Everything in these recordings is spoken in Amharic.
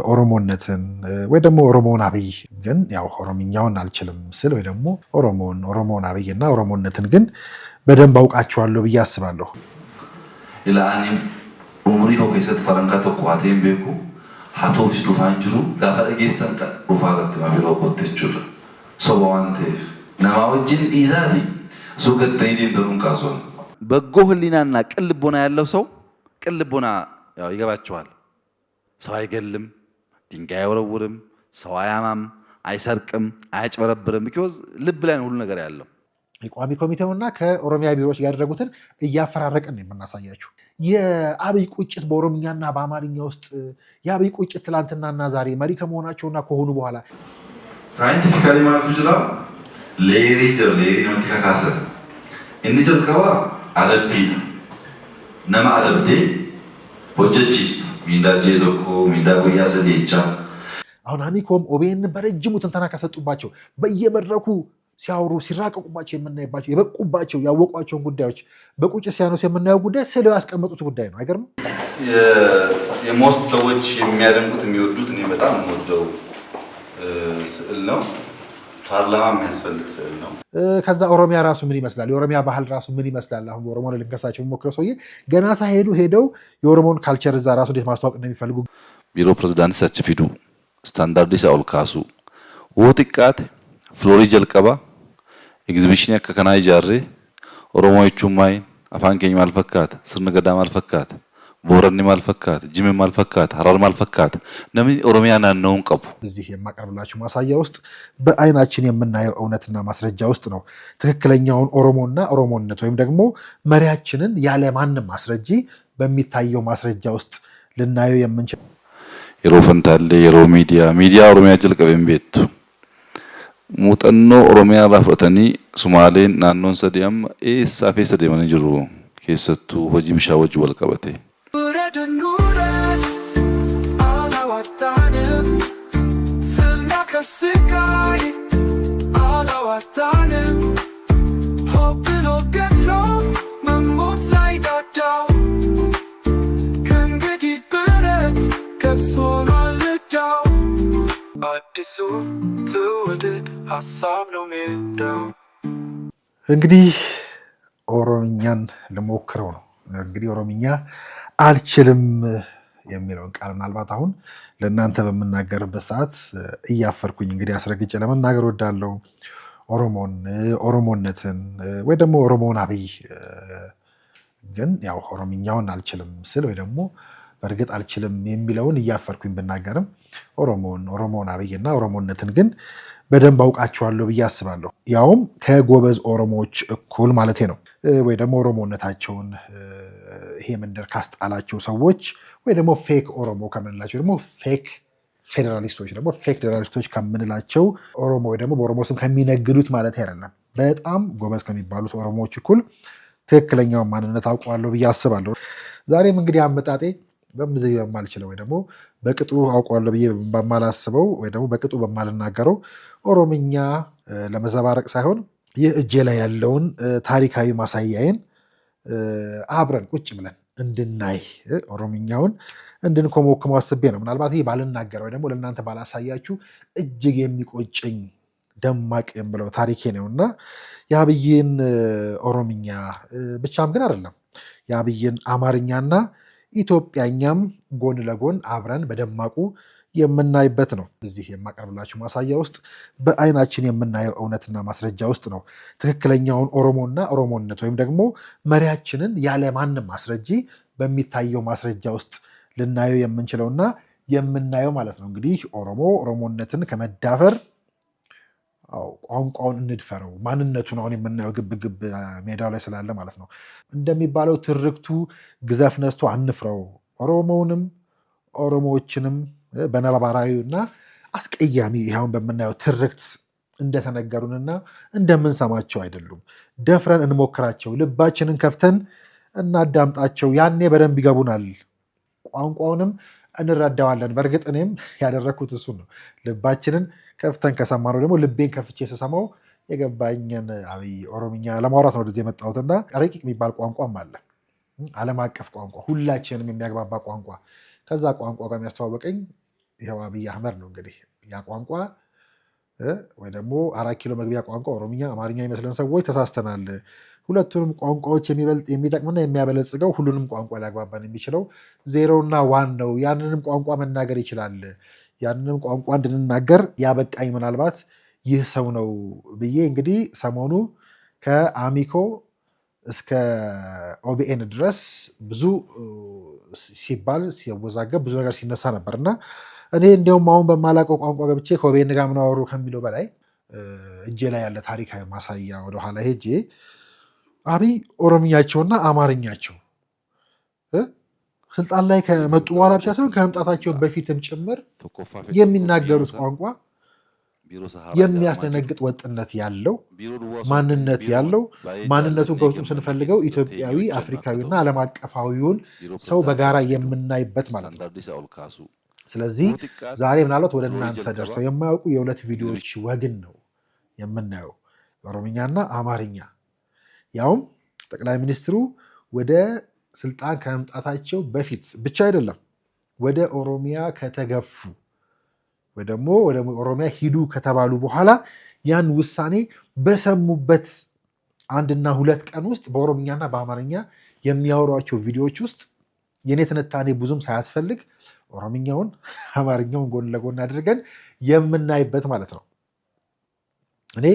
ኦሮሞነትን ወይ ደግሞ ኦሮሞን አብይ ግን ያው ኦሮምኛውን አልችልም ስል ወይ ደግሞ ኦሮሞን አብይና ኦሮሞነትን ግን በደንብ አውቃቸዋለሁ ብዬ አስባለሁ። ኢላኒ ኡምሪ ሆከሰት ፈረንካ ተቋቴን ቤኩ ሀቶፊስ ዱፋን ጅሩ ጋፋ ጌሰን ዱፋት ማቢሮ ኮተቹል ሶባንቴፍ ነማውጅን ኢዛዲ ሱገተይዲ እንደሩን ካሶን በጎ ህሊናና ቅልቦና ያለው ሰው ቅልቦና ያው ይገባቸዋል። ሰው አይገልም፣ ድንጋይ አይወረውርም፣ ሰው አያማም፣ አይሰርቅም፣ አያጭበረብርም። ቢኮዝ ልብ ላይ ነው ሁሉ ነገር ያለው። የቋሚ ኮሚቴውና ከኦሮሚያ ቢሮዎች ጋር ያደረጉትን እያፈራረቀን ነው የምናሳያችሁ። የአብይ ቁጭት በኦሮምኛና በአማርኛ ውስጥ የአብይ ቁጭት ትላንትናና ዛሬ መሪ ከመሆናቸውና ከሆኑ በኋላ ሳይንቲፊካሊ ማለት ይችላል። ሌሪ ነው ተካካሰ እንጂ ጀልከዋ አለቢ ነማ አለብዴ ሆጀቺስ ሚንዳጄ ቶኮ ሚንዳጎያ ሰዲቻ አሁን አሚኮም ኦቤን በረጅሙ ትንተና ከሰጡባቸው በየመድረኩ ሲያወሩ ሲራቀቁባቸው የምናይባቸው የበቁባቸው ያወቋቸውን ጉዳዮች በቁጭት ሲያነሱ የምናየው ጉዳይ ስለው ያስቀመጡት ጉዳይ ነው። አይገርም? የሞስት ሰዎች የሚያደንቁት የሚወዱት እኔ በጣም የምወደው ስዕል ነው። ፓርላማ የሚያስፈልግ ስዕል ነው። ከዛ ኦሮሚያ ራሱ ምን ይመስላል፣ የኦሮሚያ ባህል ራሱ ምን ይመስላል። አሁን ኦሮሞን ልንከሳቸው የሚሞክረው ሰውዬ ገና ሳይሄዱ ሄደው የኦሮሞን ካልቸር እዛ ራሱ እንዴት ማስተዋወቅ እንደሚፈልጉ ቢሮ ፕሬዝዳንት ሰች ፊዱ ስታንዳርዲስ አውልካሱ ወጥቃት ፍሎሪ ጀልቀባ ኤግዚቢሽን ከከናይ ጃሬ ኦሮሞዎቹ ማይ አፋን ኬኝ ማልፈካት ስርነ ገዳ ማልፈካት ቦረኒ ማልፈካት ጅም ማልፈካት ሐራር ማልፈካት ነምን ኦሮሚያና ነውን ቀቡ እዚህ የማቀርብላችሁ ማሳያ ውስጥ በአይናችን የምናየው እውነትና ማስረጃ ውስጥ ነው ትክክለኛውን ኦሮሞና ኦሮሞነት ወይም ደግሞ መሪያችንን ያለ ማንም ማስረጃ በሚታየው ማስረጃ ውስጥ ልናየው የምንችል የሮፈንታሌ የሮ ሚዲያ ኦሮሚያ ጀልቀበን ቤቱ ሙጠኖ ኦሮሚያ ራፈተኒ ሶማሌን ናኖን ሰዲያም ኤሳፌ ሰዲማን ጅሩ ከሰቱ ሆጂ ብሻወጅ ወልቀበቴ እንግዲህ ኦሮምኛን ልሞክረው ነው። እንግዲህ ኦሮምኛ አልችልም የሚለውን ቃል ምናልባት አሁን ለእናንተ በምናገርበት ሰዓት እያፈርኩኝ እንግዲህ አስረግጬ ለመናገር ወዳለው ኦሮሞነትን ወይ ደግሞ ኦሮሞን አብይ ግን ያው ኦሮምኛውን አልችልም ስል ወይ ደግሞ በእርግጥ አልችልም የሚለውን እያፈርኩኝ ብናገርም ኦሮሞን አብይና ኦሮሞነትን ግን በደንብ አውቃቸዋለሁ ብዬ አስባለሁ። ያውም ከጎበዝ ኦሮሞዎች እኩል ማለት ነው። ወይ ደግሞ ኦሮሞነታቸውን ይሄ መንደር ካስጣላቸው ሰዎች ወይ ደግሞ ፌክ ኦሮሞ ከምንላቸው ደግሞ ፌክ ፌዴራሊስቶች ደግሞ ፌክ ፌዴራሊስቶች ከምንላቸው ኦሮሞ ወይ ደግሞ በኦሮሞ ስም ከሚነግዱት ማለት አይደለም። በጣም ጎበዝ ከሚባሉት ኦሮሞዎች እኩል ትክክለኛውን ማንነት አውቀዋለሁ ብዬ አስባለሁ። ዛሬም እንግዲህ አመጣጤ በምዘይ በማልችለው ወይ ደግሞ በቅጡ አውቀዋለሁ ብዬ በማላስበው ወይ ደግሞ በቅጡ በማልናገረው ኦሮምኛ ለመዘባረቅ ሳይሆን ይህ እጄ ላይ ያለውን ታሪካዊ ማሳያዬን አብረን ቁጭ ብለን እንድናይ ኦሮምኛውን እንድንኮመኩመው አስቤ ነው። ምናልባት ይህ ባልናገር ወይ ደግሞ ለእናንተ ባላሳያችሁ እጅግ የሚቆጨኝ ደማቅ የምለው ታሪኬ ነውና የአብይን ኦሮምኛ ብቻም ግን አይደለም የአብይን አማርኛና ኢትዮጵያኛም ጎን ለጎን አብረን በደማቁ የምናይበት ነው። እዚህ የማቀርብላችሁ ማሳያ ውስጥ በአይናችን የምናየው እውነትና ማስረጃ ውስጥ ነው ትክክለኛውን ኦሮሞና ኦሮሞነት ወይም ደግሞ መሪያችንን ያለ ማንም ማስረጃ በሚታየው ማስረጃ ውስጥ ልናየው የምንችለውና የምናየው ማለት ነው። እንግዲህ ኦሮሞነትን ከመዳፈር ቋንቋውን እንድፈረው ማንነቱን አሁን የምናየው ግብግብ ሜዳው ላይ ስላለ ማለት ነው። እንደሚባለው ትርክቱ ግዘፍ ነስቶ አንፍረው ኦሮሞውንም ኦሮሞዎችንም በነባራዊና አስቀያሚ ይኸውን በምናየው ትርክት እንደተነገሩንና እንደምንሰማቸው አይደሉም። ደፍረን እንሞክራቸው፣ ልባችንን ከፍተን እናዳምጣቸው። ያኔ በደንብ ይገቡናል፣ ቋንቋውንም እንረዳዋለን። በእርግጥ እኔም ያደረግኩት እሱን ነው። ልባችንን ከፍተን ከሰማነው ደግሞ ልቤን ከፍቼ ስሰማው የገባኝን አብይ ኦሮምኛ ለማውራት ነው ወደዚህ የመጣሁትና ረቂቅ የሚባል ቋንቋም አለ። ዓለም አቀፍ ቋንቋ፣ ሁላችንም የሚያግባባ ቋንቋ፣ ከዛ ቋንቋ ጋር የሚያስተዋወቀኝ ይኸው አብይ አህመድ ነው። እንግዲህ ያ ቋንቋ ወይ ደግሞ 4 ኪሎ መግቢያ ቋንቋ ኦሮምኛ፣ አማርኛ ይመስለን ሰዎች ተሳስተናል። ሁለቱንም ቋንቋዎች የሚጠቅምና የሚያበለጽገው ሁሉንም ቋንቋ ሊያግባባን የሚችለው 0 እና 1 ነው። ያንንም ቋንቋ መናገር ይችላል። ያንንም ቋንቋ እንድንናገር ያበቃኝ ምናልባት ይህ ሰው ነው ብዬ እንግዲህ ሰሞኑ ከአሚኮ እስከ ኦቢኤን ድረስ ብዙ ሲባል ሲወዛገብ ብዙ ነገር ሲነሳ ነበር እና እኔ እንዲያውም አሁን በማላውቀው ቋንቋ ገብቼ ከኦቢኤን ጋር ምን አወሩ ከሚለው በላይ እጄ ላይ ያለ ታሪካዊ ማሳያ ወደኋላ ሄጄ አብይ ኦሮምኛቸውና አማርኛቸው ስልጣን ላይ ከመጡ በኋላ ብቻ ሳይሆን ከመምጣታቸው በፊትም ጭምር የሚናገሩት ቋንቋ የሚያስደነግጥ ወጥነት ያለው ማንነት ያለው ማንነቱን ከውስጡም ስንፈልገው ኢትዮጵያዊ አፍሪካዊና ዓለም አቀፋዊውን ሰው በጋራ የምናይበት ማለት ነው። ስለዚህ ዛሬ ምናልባት ወደ እናንተ ደርሰው የማያውቁ የሁለት ቪዲዮዎች ወግን ነው የምናየው፣ ኦሮምኛና አማርኛ። ያውም ጠቅላይ ሚኒስትሩ ወደ ስልጣን ከመምጣታቸው በፊት ብቻ አይደለም፣ ወደ ኦሮሚያ ከተገፉ ወይ ደግሞ ወደ ኦሮሚያ ሂዱ ከተባሉ በኋላ ያን ውሳኔ በሰሙበት 1 እና 2 ቀን ውስጥ በኦሮምኛና በአማርኛ የሚያወሯቸው ቪዲዮዎች ውስጥ የኔ ትንታኔ ብዙም ሳያስፈልግ ኦሮምኛውን አማርኛውን ጎን ለጎን አድርገን የምናይበት ማለት ነው። እኔ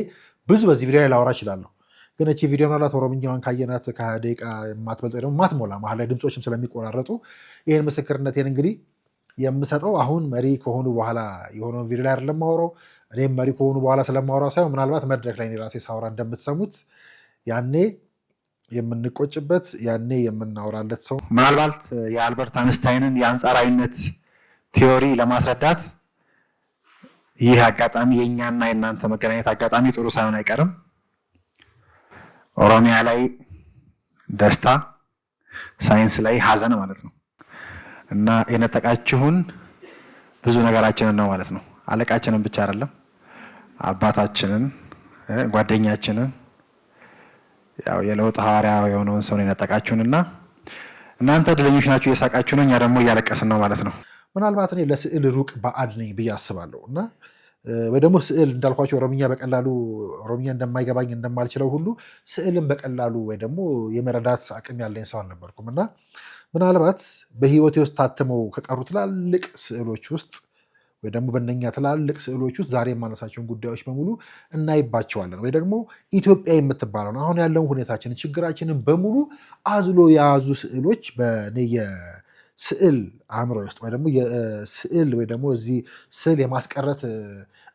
ብዙ በዚህ ቪዲዮ ላይ ላወራ እችላለሁ፣ ግን እቺ ቪዲዮ ምናልባት ኦሮምኛዋን ካየናት ከደቂቃ የማትበልጥ ደግሞ ማትሞላ መሀል ላይ ድምፆችም ስለሚቆራረጡ ይህን ምስክርነቴን እንግዲህ የምሰጠው አሁን መሪ ከሆኑ በኋላ የሆነውን ቪዲዮ ላይ አይደለም ማወራው። እኔም መሪ ከሆኑ በኋላ ስለማወራው ሳይሆን ምናልባት መድረክ ላይ ራሴ ሳወራ እንደምትሰሙት ያኔ የምንቆጭበት ያኔ የምናወራለት ሰው ምናልባት የአልበርት አንስታይንን የአንጻራዊነት ቲዮሪ ለማስረዳት ይህ አጋጣሚ የእኛና የእናንተ መገናኘት አጋጣሚ ጥሩ ሳይሆን አይቀርም። ኦሮሚያ ላይ ደስታ፣ ሳይንስ ላይ ሀዘን ማለት ነው እና የነጠቃችሁን ብዙ ነገራችንን ነው ማለት ነው። አለቃችንን ብቻ አይደለም፣ አባታችንን፣ ጓደኛችንን፣ ያው የለውጥ ሐዋርያ የሆነውን ሰው የነጠቃችሁንና እናንተ ድለኞች ናችሁ፣ እየሳቃችሁ ነው፣ እኛ ደግሞ እያለቀስን ነው ማለት ነው። ምናልባት እኔ ለስዕል ሩቅ ባዕድ ነኝ ብዬ አስባለሁ እና ወይ ደግሞ ስዕል እንዳልኳቸው ኦሮምኛ በቀላሉ ኦሮምኛ እንደማይገባኝ እንደማልችለው ሁሉ ስዕልን በቀላሉ ወይ ደግሞ የመረዳት አቅም ያለኝ ሰው አልነበርኩም እና ምናልባት በህይወቴ ውስጥ ታትመው ከቀሩ ትላልቅ ስዕሎች ውስጥ ወይ ደግሞ በእነኛ ትላልቅ ስዕሎች ውስጥ ዛሬ የማነሳቸውን ጉዳዮች በሙሉ እናይባቸዋለን። ወይ ደግሞ ኢትዮጵያ የምትባለውን አሁን ያለውን ሁኔታችንን ችግራችንን በሙሉ አዝሎ የያዙ ስዕሎች በእኔ የስዕል አእምሮ ውስጥ ወይ ደግሞ የስዕል ወይ ደግሞ እዚህ ስዕል የማስቀረት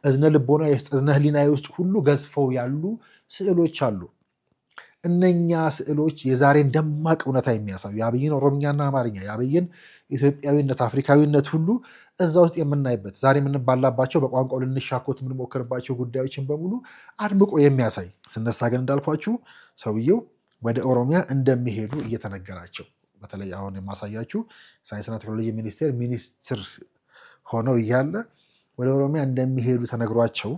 እዝነ ልቦና እዝነ ህሊና ውስጥ ሁሉ ገዝፈው ያሉ ስዕሎች አሉ። እነኛ ስዕሎች የዛሬን ደማቅ እውነታ የሚያሳዩ የአብይን ኦሮምኛና አማርኛ የአብይን ኢትዮጵያዊነት አፍሪካዊነት ሁሉ እዛ ውስጥ የምናይበት ዛሬ የምንባላባቸው በቋንቋው ልንሻኮት የምንሞክርባቸው ጉዳዮችን በሙሉ አድምቆ የሚያሳይ ስነሳ ግን እንዳልኳችሁ ሰውየው ወደ ኦሮሚያ እንደሚሄዱ እየተነገራቸው በተለይ አሁን የማሳያችሁ ሳይንስና ቴክኖሎጂ ሚኒስቴር ሚኒስትር ሆነው እያለ ወደ ኦሮሚያ እንደሚሄዱ ተነግሯቸው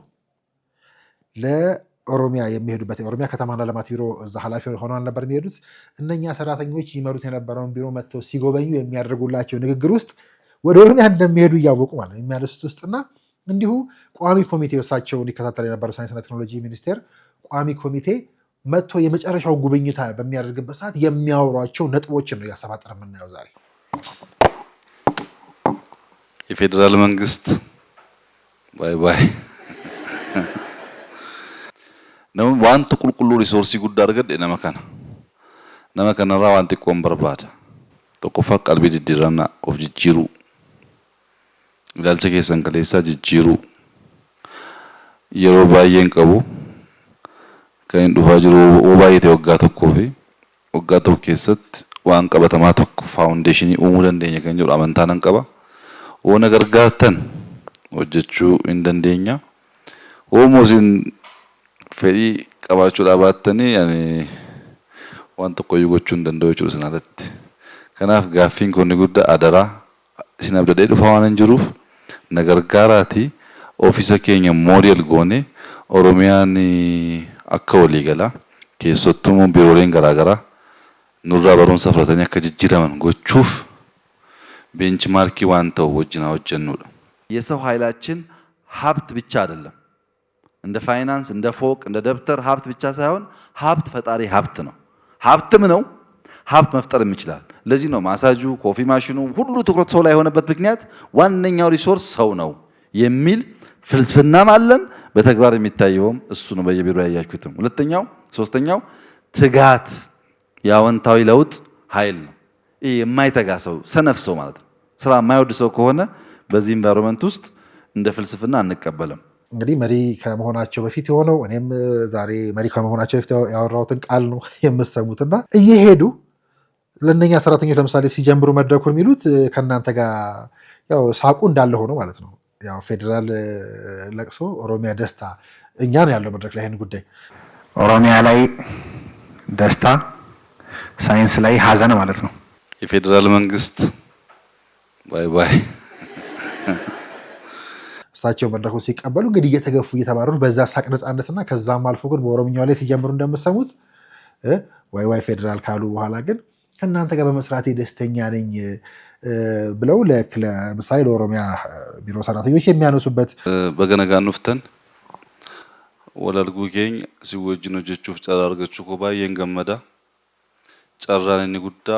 ለኦሮሚያ የሚሄዱበት የኦሮሚያ ከተማና ልማት ቢሮ እዛ ኃላፊ ሆነው አልነበር የሚሄዱት። እነኛ ሰራተኞች ይመሩት የነበረውን ቢሮ መጥተው ሲጎበኙ የሚያደርጉላቸው ንግግር ውስጥ ወደ ኦሮሚያ እንደሚሄዱ እያወቁ ማለት የሚያነሱት ውስጥና እንዲሁ ቋሚ ኮሚቴ እሳቸውን ይከታተል የነበረው ሳይንስና ቴክኖሎጂ ሚኒስቴር ቋሚ ኮሚቴ መጥቶ የመጨረሻው ጉብኝታ በሚያደርግበት ሰዓት የሚያወሯቸው ነጥቦችን ነው እያሰባጠረ የምናየው ዛሬ። የፌዴራል መንግስት ባይ ባይ ነው ዋንቱ ቁልቁሉ ሪሶርሲ ጉዳ አርገድ ነመከነራ ዋንቲ ቆም በርባዳ tokkoffaa qalbii jijjiirannaa of jijjiiruu ilaalcha keessan kaleessaa jijjiiruu yeroo baay'een qabu kan hin dhufaa jiru baay'ee ta'e waggaa tokkoo fi waggaa tokko keessatti waan qabatamaa tokko faawundeeshinii uumuu dandeenya kan jedhu amantaa nan qaba. Oona gargaartan hojjechuu hin dandeenya. Oomoosiin fedhii qabaachuudhaa baattanii waan tokkoyyuu gochuu hin danda'u jechuudha sanarratti. Kanaaf gaaffiin kun guddaa adaraa isin abdadhee dhufaa waan hin jiruuf na gargaaraati ofiisa keenya moodel goone Oromiyaan akka waliigalaa keessattuu biirooleen garaagaraa nurraa barumsa fudhatanii akka jijjiiraman gochuuf ቤንችማርኪ ዋንተው ወጅና ወጀኑ የሰው ኃይላችን ሀብት ብቻ አይደለም። እንደ ፋይናንስ እንደ ፎቅ እንደ ደብተር ሀብት ብቻ ሳይሆን ሀብት ፈጣሪ ሀብት ነው። ሀብትም ነው፣ ሀብት መፍጠርም ይችላል። ለዚህ ነው ማሳጁ፣ ኮፊ ማሽኑ ሁሉ ትኩረት ሰው ላይ የሆነበት ምክንያት ዋነኛው ሪሶርስ ሰው ነው የሚል ፍልስፍናም አለን። በተግባር የሚታየውም እሱ ነው። በየቢሮ ያያችሁትም። ሁለተኛው ሶስተኛው ትጋት የአዎንታዊ ለውጥ ኃይል ነው። ይህ የማይተጋ ሰው ሰነፍ ሰው ማለት ነው። ስራ የማይወድ ሰው ከሆነ በዚህ ኢንቫይሮንመንት ውስጥ እንደ ፍልስፍና አንቀበልም። እንግዲህ መሪ ከመሆናቸው በፊት የሆነው እኔም ዛሬ መሪ ከመሆናቸው በፊት ያወራሁትን ቃል ነው የምትሰሙትና እየሄዱ ለእነኛ ሰራተኞች ለምሳሌ ሲጀምሩ መድረኩን የሚሉት ከእናንተ ጋር ያው ሳቁ እንዳለ ሆኖ ማለት ነው። ያው ፌዴራል ለቅሶ፣ ኦሮሚያ ደስታ፣ እኛ ነው ያለው መድረክ ላይ ይህን ጉዳይ ኦሮሚያ ላይ ደስታ፣ ሳይንስ ላይ ሀዘን ማለት ነው። የፌዴራል መንግስት ባይ ባይ። እሳቸው መድረኩን ሲቀበሉ እንግዲህ እየተገፉ እየተባረሩ በዛ ሳቅ ነፃነትና ከዛም አልፎ ግን በኦሮምኛው ላይ ሲጀምሩ እንደምሰሙት ዋይ ዋይ ፌዴራል ካሉ በኋላ ግን ከእናንተ ጋር በመስራቴ ደስተኛ ነኝ ብለው ለምሳሌ ለኦሮሚያ ቢሮ ሰራተኞች የሚያነሱበት በገነጋ ኑፍተን ወላልጉ ጌኝ ሲወጅኖ ጀቹፍ ጨራርገቹ ኮባየን ገመዳ ጨራን ጉዳ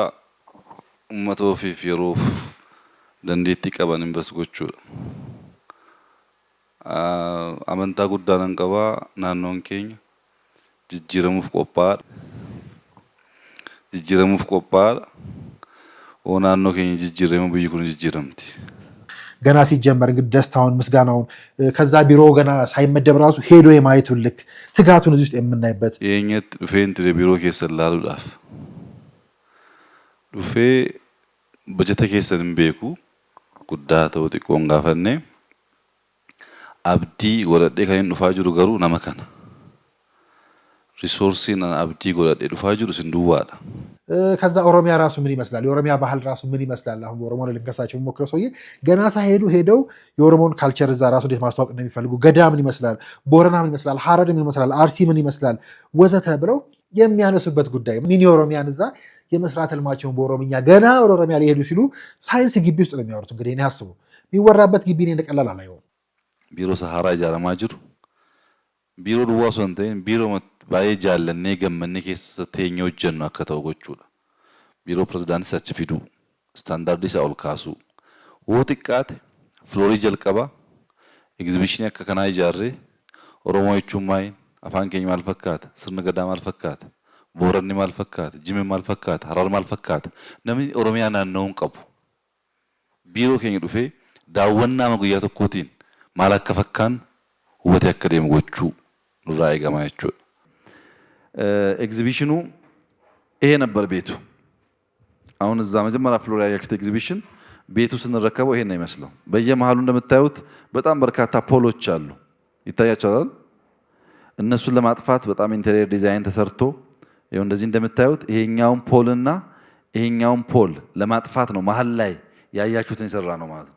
ኡመቶ ፊፍ የሮፍ ደንዴት ቀባን በስጎቹ አመንታ ጉዳነን ቀባ ናኖን ኬኝ ጅጅረሙፍ ቆጳል ኦናኖ ኬኝ ጅጅረሙ ብይኩን ጅጅረምቲ ገና ሲጀመር እንግዲህ ደስታውን ምስጋናውን ከዛ ቢሮ ገና ሳይመደብ ራሱ ሄዶ የማየቱን ልክ ትጋቱን እዚህ ውስጥ የምናይበት የኛት ፌንት ቢሮ ከሰላሉ ዳፍ ዱፌ በጀተ ከሰን ቤኩ ጉዳ ተውጥ ቆንጋፈኔ አብዲ ወረዴ ከን ዱፋጅሩ ገሩ ነመከና ሪሶርሲን አብዲ ወረዴ ዱፋጅሩ ሲንዱዋላ ከዛ ኦሮሚያ ራሱ ምን ይመስላል፣ የኦሮሚያ ባህል ራሱ ምን ይመስላል። አሁን ኦሮሞ ልንከሳቸው የሚሞክረው ሰውዬ ገና ሳይሄዱ ሄደው የኦሮሞን ካልቸር እዛ ራሱ እንዴት ማስተዋወቅ እንደሚፈልጉ ገዳ ምን ይመስላል፣ ቦረና ምን ይመስላል፣ ሀረር ምን ይመስላል፣ አርሲ ምን ይመስላል ወዘተ ብለው የሚያነሱበት ጉዳይ ሚኒ ኦሮሚያን እዛ የመስራት ህልማቸውን በኦሮምኛ ገና ወደ ኦሮሚያ ሊሄዱ ሲሉ ሳይንስ ግቢ ውስጥ ነው የሚያወሩት። እንግዲህ እኔ አስቡ የሚወራበት ግቢ እኔ እንደቀላል አላየውም። ቢሮ ሰሃራ ጃራማ ጅሩ ቢሮ ዱዋሶ እንተን ቢሮ ባዬ ጃለኔ ገመኔ ከስተኛው ጀን ነው አከታውጎቹ ቢሮ ፕሬዝዳንት ሰች ፊዱ ስታንዳርድ ኢሳኡል ካሱ ወጥቃት ፍሎሪ ጀልቀባ ኤግዚቢሽን ያከከናይ ጃሬ ኦሮሞዎቹ ማይ አፋን ኬኝ ማልፈካት ስርነ ገዳ ማልፈካት ቦረኒ ማልፈካት ጅም ማልፈካት ሀራር ማልፈካት ነምን ኦሮሚያ ናነውን ቀቡ ቢሮ ኬኝ ዱፌ ዳወና መጉያ ተኮቲን ማላከፈካን ውበት ያከደም ጎቹ ኑራይ ገማያቹ ኤግዚቢሽኑ ይሄ ነበር ቤቱ። አሁን እዛ መጀመሪያ ፍሎር ያያችሁት ኤግዚቢሽን ቤቱ ስንረከበው ይሄን ነው የሚመስለው። በየመሃሉ እንደምታዩት በጣም በርካታ ፖሎች አሉ፣ ይታያቸዋል። እነሱን ለማጥፋት በጣም ኢንተሪየር ዲዛይን ተሰርቶ ይሄው እንደዚህ እንደምታዩት ይሄኛውን ፖልና ይሄኛውን ፖል ለማጥፋት ነው መሃል ላይ ያያችሁትን የሰራ ነው ማለት ነው።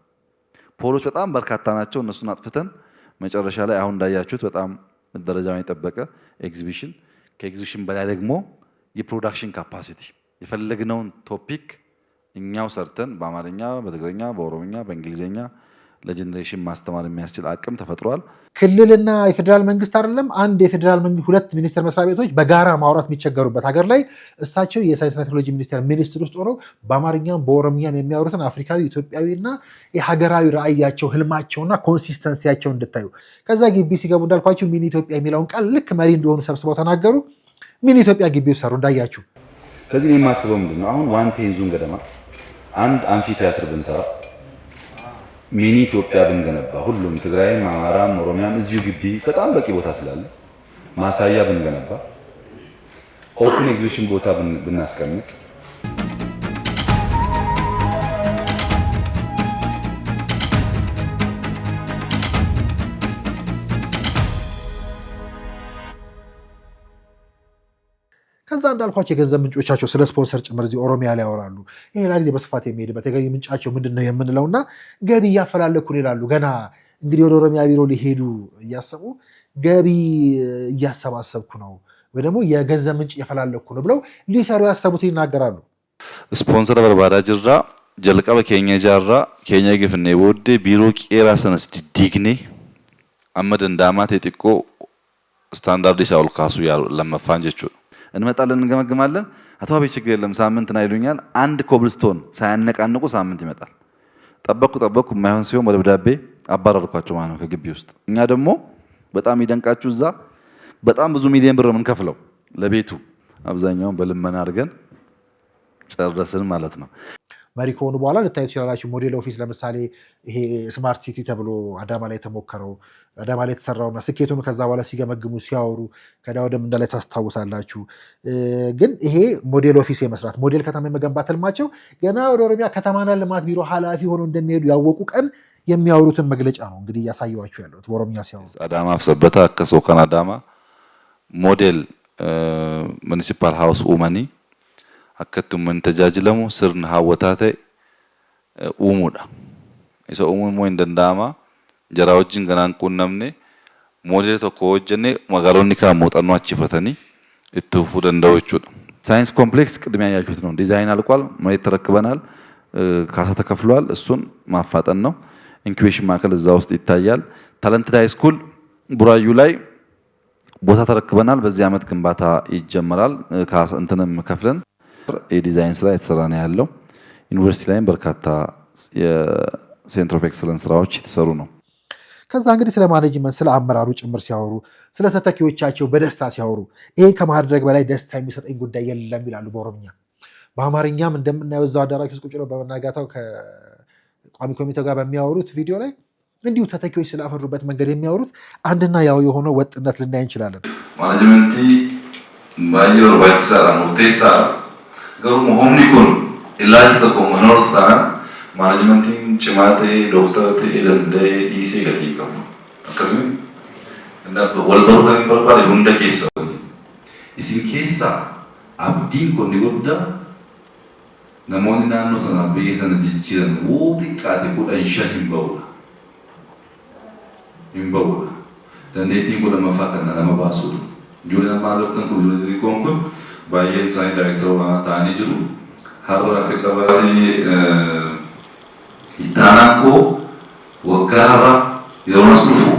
ፖሎች በጣም በርካታ ናቸው። እነሱን አጥፍተን መጨረሻ ላይ አሁን እንዳያችሁት በጣም ደረጃውን የጠበቀ ኤግዚቢሽን ከኤግዚቢሽን በላይ ደግሞ የፕሮዳክሽን ካፓሲቲ የፈለግነውን ቶፒክ እኛው ሰርተን በአማርኛ፣ በትግርኛ፣ በኦሮምኛ፣ በእንግሊዝኛ ለጀነሬሽን ማስተማር የሚያስችል አቅም ተፈጥሯል። ክልልና የፌዴራል መንግስት አይደለም አንድ የፌዴራል መንግስት ሁለት ሚኒስቴር መስሪያ ቤቶች በጋራ ማውራት የሚቸገሩበት ሀገር ላይ እሳቸው የሳይንስና ቴክኖሎጂ ሚኒስቴር ውስጥ ሆነው በአማርኛም በኦሮምኛም የሚያወሩትን አፍሪካዊ ኢትዮጵያዊና የሀገራዊ ራዕያቸው ህልማቸውና ኮንሲስተንሲያቸው እንድታዩ ከዛ ግቢ ሲገቡ እንዳልኳቸው ሚኒ ኢትዮጵያ የሚለውን ቃል ልክ መሪ እንደሆኑ ሰብስበው ተናገሩ። ሚኒ ኢትዮጵያ ግቢ ውስጥ ሰሩ እንዳያችሁ። ከዚህ ነው የማስበው ምንድነው አሁን ዋን ቴንዙን ገደማ አንድ አምፊ ቲያትር ብንሰራ ሚኒ ኢትዮጵያ ብንገነባ ሁሉም ትግራይም አማራም ኦሮሚያም እዚሁ ግቢ በጣም በቂ ቦታ ስላለ ማሳያ ብንገነባ ኦፕን ኤግዚቢሽን ቦታ ብናስቀምጥ ከዛ እንዳልኳቸው የገንዘብ ምንጮቻቸው ስለ ስፖንሰር ጭምር እዚህ ኦሮሚያ ላይ ያወራሉ። ይሄ ሌላ ጊዜ በስፋት የሚሄድበት የገቢ ምንጫቸው ምንድነው የምንለውና ገቢ እያፈላለኩ ይላሉ። ገና እንግዲህ ወደ ኦሮሚያ ቢሮ ሊሄዱ እያሰቡ ገቢ እያሰባሰብኩ ነው ወይ ደግሞ የገንዘብ ምንጭ እየፈላለኩ ነው ብለው ሊሰሩ ያሰቡት ይናገራሉ። ስፖንሰር በርባዳ ጅራ jalqaba keenya jaarraa keenya gifnee booddee biiroo qeeraa sanas diddiignee amma danda'amaa ta'e xiqqoo ስታንዳርድ isaa ol kaasuu lammaffaan jechuudha እንመጣለን እንገመግማለን አቶ አቤ ችግር የለም ሳምንት ና ይሉኛል አንድ ኮብልስቶን ሳያነቃንቁ ሳምንት ይመጣል ጠበቅኩ የማይሆን ሲሆን ወደ ደብዳቤ አባረርኳቸው ማለት ነው ከግቢ ውስጥ እኛ ደግሞ በጣም ይደንቃችሁ እዛ በጣም ብዙ ሚሊዮን ብር የምንከፍለው ለቤቱ አብዛኛውን በልመና አድርገን ጨረስን ማለት ነው መሪ ከሆኑ በኋላ ልታዩ ትችላላችሁ ሞዴል ኦፊስ ለምሳሌ ይሄ ስማርት ሲቲ ተብሎ አዳማ ላይ ተሞከረው አዳማ ላይ ተሰራውና ስኬቱን ከዛ በኋላ ሲገመግሙ ሲያወሩ ከዳውደም እንዳለ ታስታውሳላችሁ ግን ይሄ ሞዴል ኦፊስ የመስራት ሞዴል ከተማ የመገንባት ህልማቸው ገና ወደ ኦሮሚያ ከተማና ልማት ቢሮ ኃላፊ ሆኖ እንደሚሄዱ ያወቁ ቀን የሚያወሩትን መግለጫ ነው እንግዲህ ያሳየዋችሁ ያለው በኦሮሚያ ሲያወሩ አዳማ አፍሰበታ ከሰው ከን አዳማ ሞዴል ሙኒሲፓል ሃውስ ኡማኒ akkattuman tajaajilamu sirna hawwataa ta'e uumuudha. Isa uumuun immoo hin danda'ama. Jaraa wajjin ganaan quunnamne moodeela tokko hojjenne magaalonni kaan muuxannoo achifatanii itti fufuu danda'u jechuudha. ሳይንስ ኮምፕሌክስ ቅድሚያ ያያችሁት ነው። ዲዛይን አልቋል፣ መሬት ተረክበናል፣ ካሳ ተከፍሏል። እሱን ማፋጠን ነው። ኢንኩቤሽን ማዕከል እዛ ውስጥ ይታያል። ታለንትድ ሃይ ስኩል ቡራዩ ላይ ቦታ ተረክበናል። በዚህ ዓመት ግንባታ ይጀምራል። ካሳ እንትንም ከፍለን የዲዛይን ስራ የተሰራ ነው ያለው ዩኒቨርሲቲ ላይም በርካታ የሴንትር ኦፍ ኤክሰለንስ ስራዎች የተሰሩ ነው ከዛ እንግዲህ ስለ ማኔጅመንት ስለ አመራሩ ጭምር ሲያወሩ ስለ ተተኪዎቻቸው በደስታ ሲያወሩ ይሄ ከማድረግ በላይ ደስታ የሚሰጠኝ ጉዳይ የለም ይላሉ በኦሮምኛ በአማርኛም እንደምናየው እዛው አዳራሽ ውስጥ ቁጭ ብለው በመናጋታው ከቋሚ ኮሚቴው ጋር በሚያወሩት ቪዲዮ ላይ እንዲሁ ተተኪዎች ስላፈሩበት መንገድ የሚያወሩት አንድና ያው የሆነ ወጥነት ልናይ እንችላለን ማኔጅመንት ባየው ባይሳራ ሙርቴሳ garuu humni kun ilaalcha tokko manoorsu taanaan maanajimentiin cimaa ta'ee dooktara ta'ee danda'ee dhiisee gatii qabu akkasuma wal baruu kan hin barbaade hunda keessa isin keessaa abdiin kun ni guddaa namoonni naannoo sanaa biyya sana jijjiiran woo xiqqaate 15 hin ba'uudha dandeettiin kun lammaffaa kan nama baasuudha ijoollee namaa loftan kun ijoollee xixiqqoon kun baay'een isaanii daayirektara olaanaa ta'anii jiru. Har'a akka cabaatee ittaanaan koo waggaa har'a yeroo as dhufu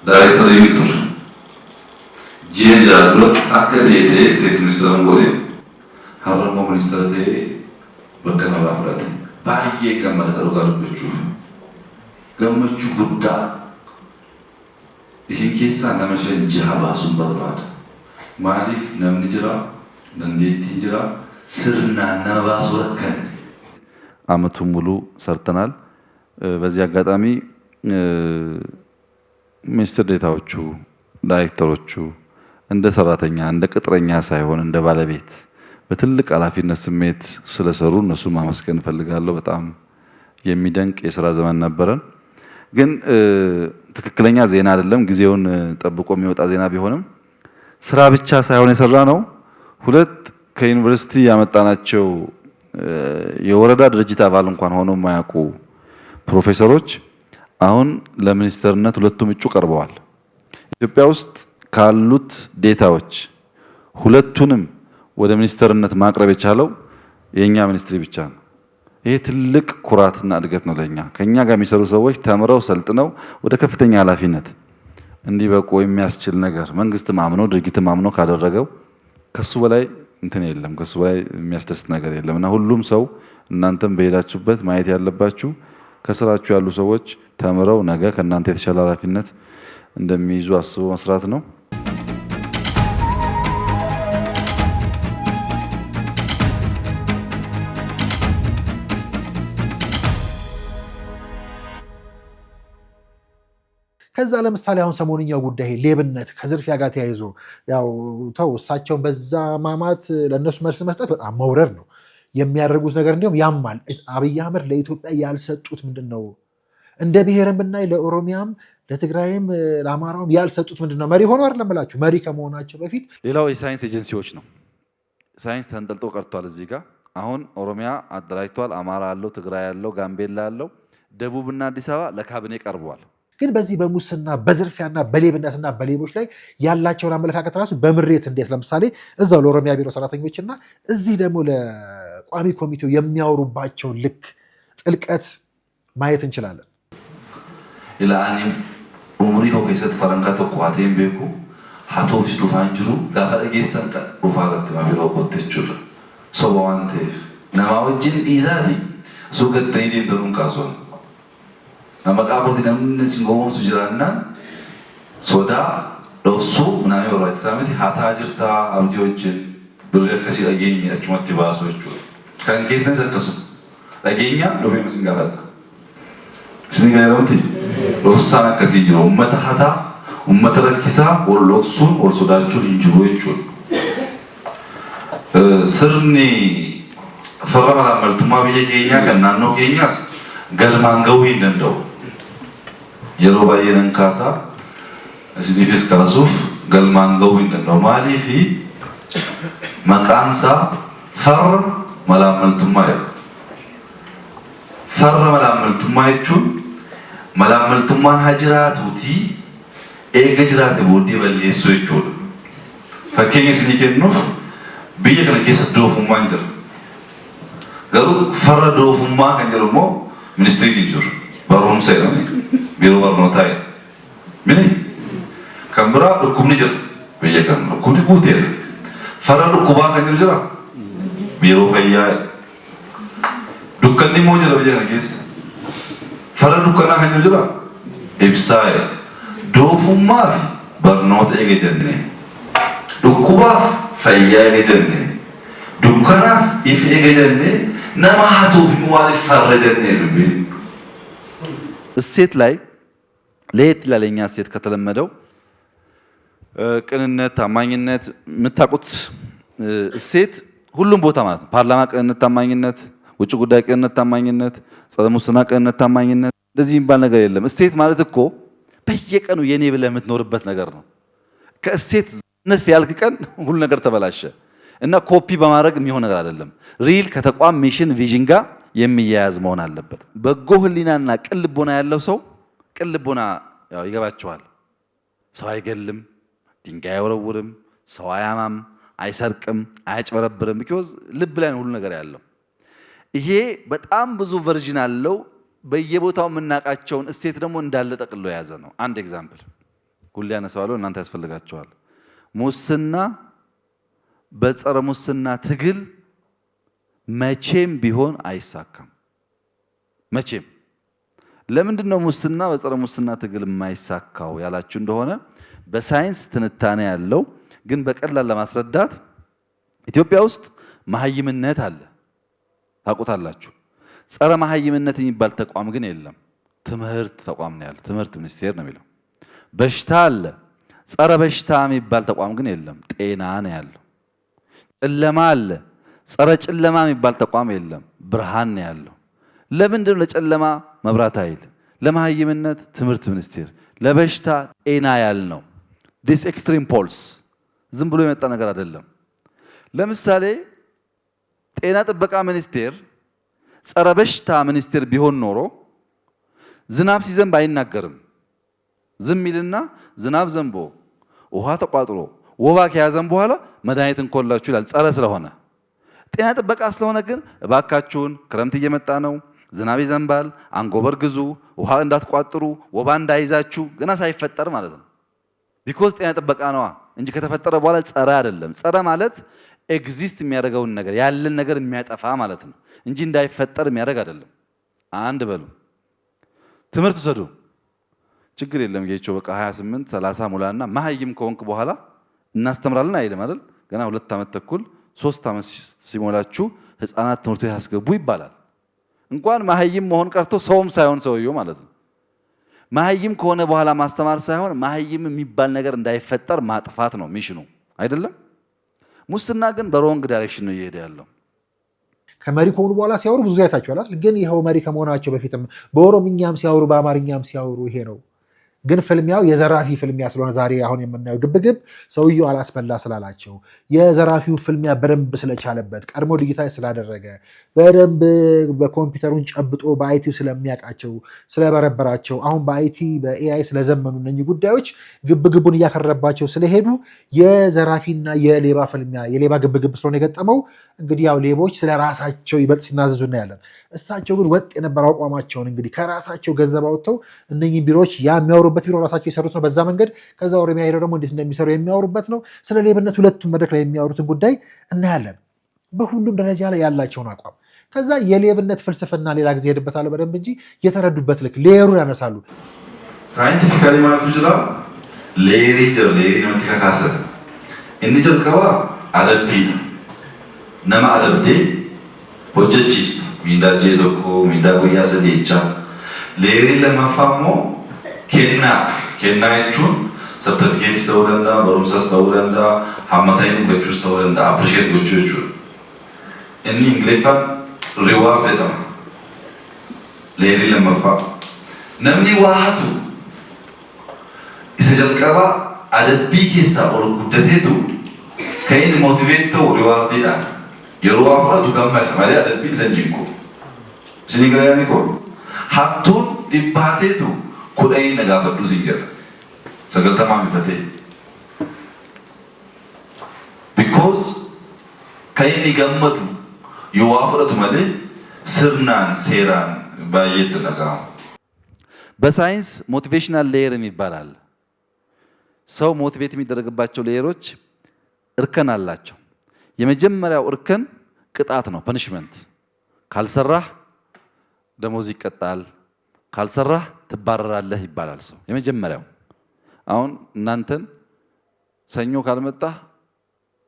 daayirektara yoo ture. Ji'a ja'a duratti akka ta'ee isteet ministeeran godhee har'a immoo ministeera ta'ee bakka namaa fudhate. Baay'ee gammada isa dhugaa dubbachuuf. Gammachuu guddaa isin keessaa nama 5 baasuun barbaada. ማሊፍ ነምን ጅራ እንዴት ጅራ ስርናና ባስወከን አመቱን ሙሉ ሰርተናል በዚህ አጋጣሚ ሚኒስትር ዴታዎቹ ዳይሬክተሮቹ እንደ ሰራተኛ እንደ ቅጥረኛ ሳይሆን እንደ ባለቤት በትልቅ ኃላፊነት ስሜት ስለሰሩ እነሱ ማመስገን ፈልጋለሁ በጣም የሚደንቅ የሥራ ዘመን ነበረን ግን ትክክለኛ ዜና አይደለም ጊዜውን ጠብቆ የሚወጣ ዜና ቢሆንም ስራ ብቻ ሳይሆን የሰራ ነው ሁለት ከዩኒቨርሲቲ ያመጣናቸው የወረዳ ድርጅት አባል እንኳን ሆኖ ማያውቁ ፕሮፌሰሮች አሁን ለሚኒስተርነት ሁለቱም እጩ ቀርበዋል ኢትዮጵያ ውስጥ ካሉት ዴታዎች ሁለቱንም ወደ ሚኒስተርነት ማቅረብ የቻለው የኛ ሚኒስትሪ ብቻ ነው ይሄ ትልቅ ኩራትና እድገት ነው ለኛ ከኛ ጋር የሚሰሩ ሰዎች ተምረው ሰልጥነው ወደ ከፍተኛ ኃላፊነት እንዲበቁ የሚያስችል ነገር መንግስት ማምኖ ድርጊት ማምኖ ካደረገው ከሱ በላይ እንትን የለም ከሱ በላይ የሚያስደስት ነገር የለምና ሁሉም ሰው እናንተም በሄዳችሁበት ማየት ያለባችሁ ከስራችሁ ያሉ ሰዎች ተምረው ነገ ከናንተ የተሻለ ኃላፊነት እንደሚይዙ አስቦ መስራት ነው ከዛ ለምሳሌ አሁን ሰሞንኛው ጉዳይ ሌብነት ከዝርፊያ ጋር ተያይዞ ያው ተው እሳቸውን በዛ ማማት ለነሱ መልስ መስጠት በጣም መውረድ ነው የሚያደርጉት ነገር እንዲሁም ያማል አብይ አህመድ ለኢትዮጵያ ያልሰጡት ምንድነው እንደ ብሔርን ብናይ ለኦሮሚያም ለትግራይም ለአማራውም ያልሰጡት ምንድነው መሪ ሆኖ አይደለም ብላችሁ መሪ ከመሆናቸው በፊት ሌላው የሳይንስ ኤጀንሲዎች ነው ሳይንስ ተንጠልጦ ቀርቷል እዚህ ጋር አሁን ኦሮሚያ አደራጅቷል አማራ ያለው ትግራይ ያለው ጋምቤላ ያለው ደቡብና አዲስ አበባ ለካቢኔ ቀርቧል ግን በዚህ በሙስና በዝርፊያና በሌብነትና በሌቦች ላይ ያላቸውን አመለካከት ራሱ በምሬት እንዴት ለምሳሌ እዛው ለኦሮሚያ ቢሮ ሰራተኞችና እዚህ ደግሞ ቋሚ ኮሚቴው የሚያወሩባቸው ልክ ጥልቀት ማየት እንችላለን። ኢላኒ ኡምሪ ሆከሰት ፈረንካ ተቋቴን ቤኩ ሀቶብስ ዱፋን ጅሩ ጋፋ ደጌሰን ዱፋለት ማቢሮ ቆተቹላ ሶባዋንቴፍ ነማውጅን ኢዛዲ ሱገት ተይዲን ደሩን ካሶን ነመቃቦት ነምን ሲንጎም ሱጅራና ሶዳ ዶሱ ምናምን ወራክሳመቲ ሀታ ጅርታ አብጆችን ብር ከሲ አገኝ አችመት ባሶቹ ከንኬሰን ሰከሱ አገኛ ዶፌ መስንጋፈል ስንጋራውቲ ዶሳና ከሲ ጅሮ ኡመተ ሀታ ኡመተ ረኪሳ ወሎክሱን ወርሶዳቹን እንጅቦቹ ስርኒ ፈረማ መልቱማ በየኛ ከናኖ ኬኛስ ገልማንገው እንደው የሮባየነን ካሳ እስዲፍስ ካሱፍ ገልማንገው እንደው ማሊፊ መቃንሳ ፈር መላመልቱማ ፈር መላመልቱማ ይቹን መላመልቱማን ሀጅራቱቲ ኤገጅራት ቦዲ በለሶ ይቹን ፈከኝ ስኒከኑፍ በየከነ ከሰ ዶፉማን ጀር ገሩ ፈረ ዶፉማ ከንጀርሞ ሚኒስትሪ ዲንጁር ባሮም ሰይራሚ ቢሮ ባርኖታይ ምን ከምራ ዱኩምኒ ጀር በየከነ ዱኩምኒ ጉቴር ፈረ ዱኩባ ከንጀር ጀራ ቢሮ ፈያ ዱከኒ ሞጀራ በየከነ ከስ ፈረ ዱከና ከንጀር ጀራ ኢብሳይ ዶፉማ ባርኖት ኤገጀነ ዱኩባ ፈያ ኤገጀነ ዱከና ኢፍ ኤገጀነ ነማሃቱ ቢሙዋል ፈረጀነ ልብ እሴት ላይ ለየት ላለኛ እሴት ከተለመደው ቅንነት፣ ታማኝነት የምታውቁት እሴት ሁሉም ቦታ ማለት ነው። ፓርላማ ቅንነት፣ ታማኝነት፣ ውጭ ጉዳይ ቅንነት፣ ታማኝነት፣ ጸረ ሙስና ቅንነት፣ ታማኝነት እንደዚህ የሚባል ነገር የለም። እሴት ማለት እኮ በየቀኑ የኔ ብለህ የምትኖርበት ነገር ነው። ከእሴት ነፍ ያልክ ቀን ሁሉ ነገር ተበላሸ እና ኮፒ በማድረግ የሚሆን ነገር አይደለም። ሪል ከተቋም ሚሽን ቪዥን ጋር የሚያያዝ መሆን አለበት። በጎ ህሊናና ቅን ልቦና ያለው ሰው ቅን ልቦና ያው ይገባቸዋል። ሰው አይገልም፣ ድንጋይ አይወረውርም፣ ሰው አያማም፣ አይሰርቅም፣ አያጭበረብርም። ቢኮዝ ልብ ላይ ነው ሁሉ ነገር ያለው። ይሄ በጣም ብዙ ቨርዥን አለው። በየቦታው የምናውቃቸውን እሴት ደግሞ እንዳለ ጠቅሎ የያዘ ነው። አንድ ኤግዛምፕል ሁሌ ያነሳዋለሁ፣ እናንተ ያስፈልጋቸዋል። ሙስና በጸረ ሙስና ትግል መቼም ቢሆን አይሳካም። መቼም። ለምንድን ነው ሙስና በጸረ ሙስና ትግል የማይሳካው ያላችሁ እንደሆነ በሳይንስ ትንታኔ ያለው ግን በቀላል ለማስረዳት ኢትዮጵያ ውስጥ መሀይምነት አለ፣ ታውቁታላችሁ። ጸረ መሀይምነት የሚባል ተቋም ግን የለም። ትምህርት ተቋም ነው ያለው፣ ትምህርት ሚኒስቴር ነው የሚለው። በሽታ አለ፣ ጸረ በሽታ የሚባል ተቋም ግን የለም፣ ጤና ነው ያለው። ጨለማ አለ፣ ጸረ ጨለማ የሚባል ተቋም የለም፣ ብርሃን ነው ያለው። ለምንድን ነው ለጨለማ መብራት ኃይል፣ ለመሀይምነት ትምህርት ሚኒስቴር፣ ለበሽታ ጤና ያልነው? ዲስ ኤክስትሪም ፖልስ ዝም ብሎ የመጣ ነገር አይደለም። ለምሳሌ ጤና ጥበቃ ሚኒስቴር ጸረ በሽታ ሚኒስቴር ቢሆን ኖሮ ዝናብ ሲዘንብ አይናገርም። ዝም ይልና ዝናብ ዘንቦ ውሃ ተቋጥሮ ወባ ከያዘን በኋላ መድኃኒት እንኮላችሁ ይላል፣ ጸረ ስለሆነ። ጤና ጥበቃ ስለሆነ ግን እባካችሁን ክረምት እየመጣ ነው፣ ዝናብ ይዘንባል፣ አንጎበር ግዙ፣ ውሃ እንዳትቋጥሩ፣ ወባ እንዳይዛችሁ፣ ገና ሳይፈጠር ማለት ነው። ቢኮዝ ጤና ጥበቃ ነዋ እንጂ ከተፈጠረ በኋላ ጸረ አይደለም። ጸረ ማለት ኤግዚስት የሚያደርገውን ነገር ያለን ነገር የሚያጠፋ ማለት ነው እንጂ እንዳይፈጠር የሚያደርግ አይደለም። አንድ በሉ። ትምህርት ውሰዱ፣ ችግር የለም ጌቾ በቃ 28 30 ሙላና መሀይም ከሆንክ በኋላ እናስተምራለን አይልም አይደል? ገና 2 ዓመት ተኩል 3 ዓመት ሲሞላችሁ ህፃናት ትምህርት ቤት ያስገቡ ይባላል። እንኳን መሀይም መሆን ቀርቶ ሰውም ሳይሆን ሰውየው ማለት ነው። መሀይም ከሆነ በኋላ ማስተማር ሳይሆን መሀይም የሚባል ነገር እንዳይፈጠር ማጥፋት ነው ሚሽኑ አይደለም። ሙስና ግን በሮንግ ዳይሬክሽን ነው እየሄደ ያለው። ከመሪ ከሆኑ በኋላ ሲያወሩ ብዙ አይታችኋል። ግን ይኸው መሪ ከመሆናቸው በፊትም በኦሮምኛም ሲያወሩ በአማርኛም ሲያወሩ ይሄ ነው ግን ፍልሚያው የዘራፊ ፍልሚያ ስለሆነ ዛሬ አሁን የምናየው ግብግብ ሰውየው አላስፈላ ስላላቸው የዘራፊው ፍልሚያ በደንብ ስለቻለበት ቀድሞ ዲጂታይዝ ስላደረገ በደንብ በኮምፒውተሩን ጨብጦ በአይቲው ስለሚያውቃቸው ስለበረበራቸው አሁን በአይቲ በኤአይ ስለዘመኑ እነኚህ ጉዳዮች ግብግቡን እያከረባቸው ስለሄዱ የዘራፊና የሌባ ፍልሚያ የሌባ ግብግብ ስለሆነ የገጠመው እንግዲህ ያው ሌቦች ስለ ራሳቸው ይበልጥ ሲናዘዙ እናያለን። እሳቸው ግን ወጥ የነበረው አቋማቸውን እንግዲህ ከራሳቸው ገንዘብ አውጥተው እነኚህ ቢሮዎች ያ የሚያወሩበት ቢሮ ራሳቸው የሰሩት ነው። በዛ መንገድ ከዛ ኦሮሚያ ሄደው ደግሞ እንዴት እንደሚሰሩ የሚያወሩበት ነው። ስለ ሌብነት ሁለቱም መድረክ ላይ የሚያወሩትን ጉዳይ እናያለን። በሁሉም ደረጃ ላይ ያላቸውን አቋም ከዛ የሌብነት ፍልስፍና ሌላ ጊዜ ሄድበታለሁ በደንብ እንጂ የተረዱበት ልክ ሌየሩን ያነሳሉ። ሳይንቲፊካሊ ማለት ይችላል ሌሪ ነምቲ ከካሰ እኒ ጀልቀባ አደቢ ነማ አደብቴ ሆጀቺስ ሚንዳ ጄቶኮ ሚንዳ ጉያ ሰዴቻ ሌሪ ለማፋሞ ኬና የቹን ሰርተፊኬት ሰውለንዳ በሩምሳስ ተውለንዳ ሐመታይኑ ገቹስ ተውለንዳ አፕሪሼት ገቹ እኒ እንግሊፋን ሪዋርድ ደም ሌሪ ለማፋ ነምኒ ዋሃቱ ኢሰጀልቀባ አደቢ ኬሳ ኦር ጉደቴቱ ከይን ሞቲቬት ተው ሪዋርድ ዳ የሮ አፍራቱ ገመል ማለት አደቢ ዘንጂንኮ ሲኒገራኒኮ ሀቱን ዲባቴቱ ኩዳይ ነጋፈዱ ሲገር ሰገልተማ ሚፈቴ ቢኮዝ ከይን ይገመዱ የዋፍረቱ ማለት ስርናን ሴራን ባየት ነጋ በሳይንስ ሞቲቬሽናል ሌየር ይባላል። ሰው ሞቲቬት የሚደረግባቸው ሌየሮች እርከን አላቸው። የመጀመሪያው እርከን ቅጣት ነው፣ ፐኒሽመንት። ካልሰራህ ደሞዝ ይቀጣል፣ ካልሰራህ ትባረራለህ ይባላል። ሰው የመጀመሪያው አሁን እናንተን ሰኞ ካልመጣህ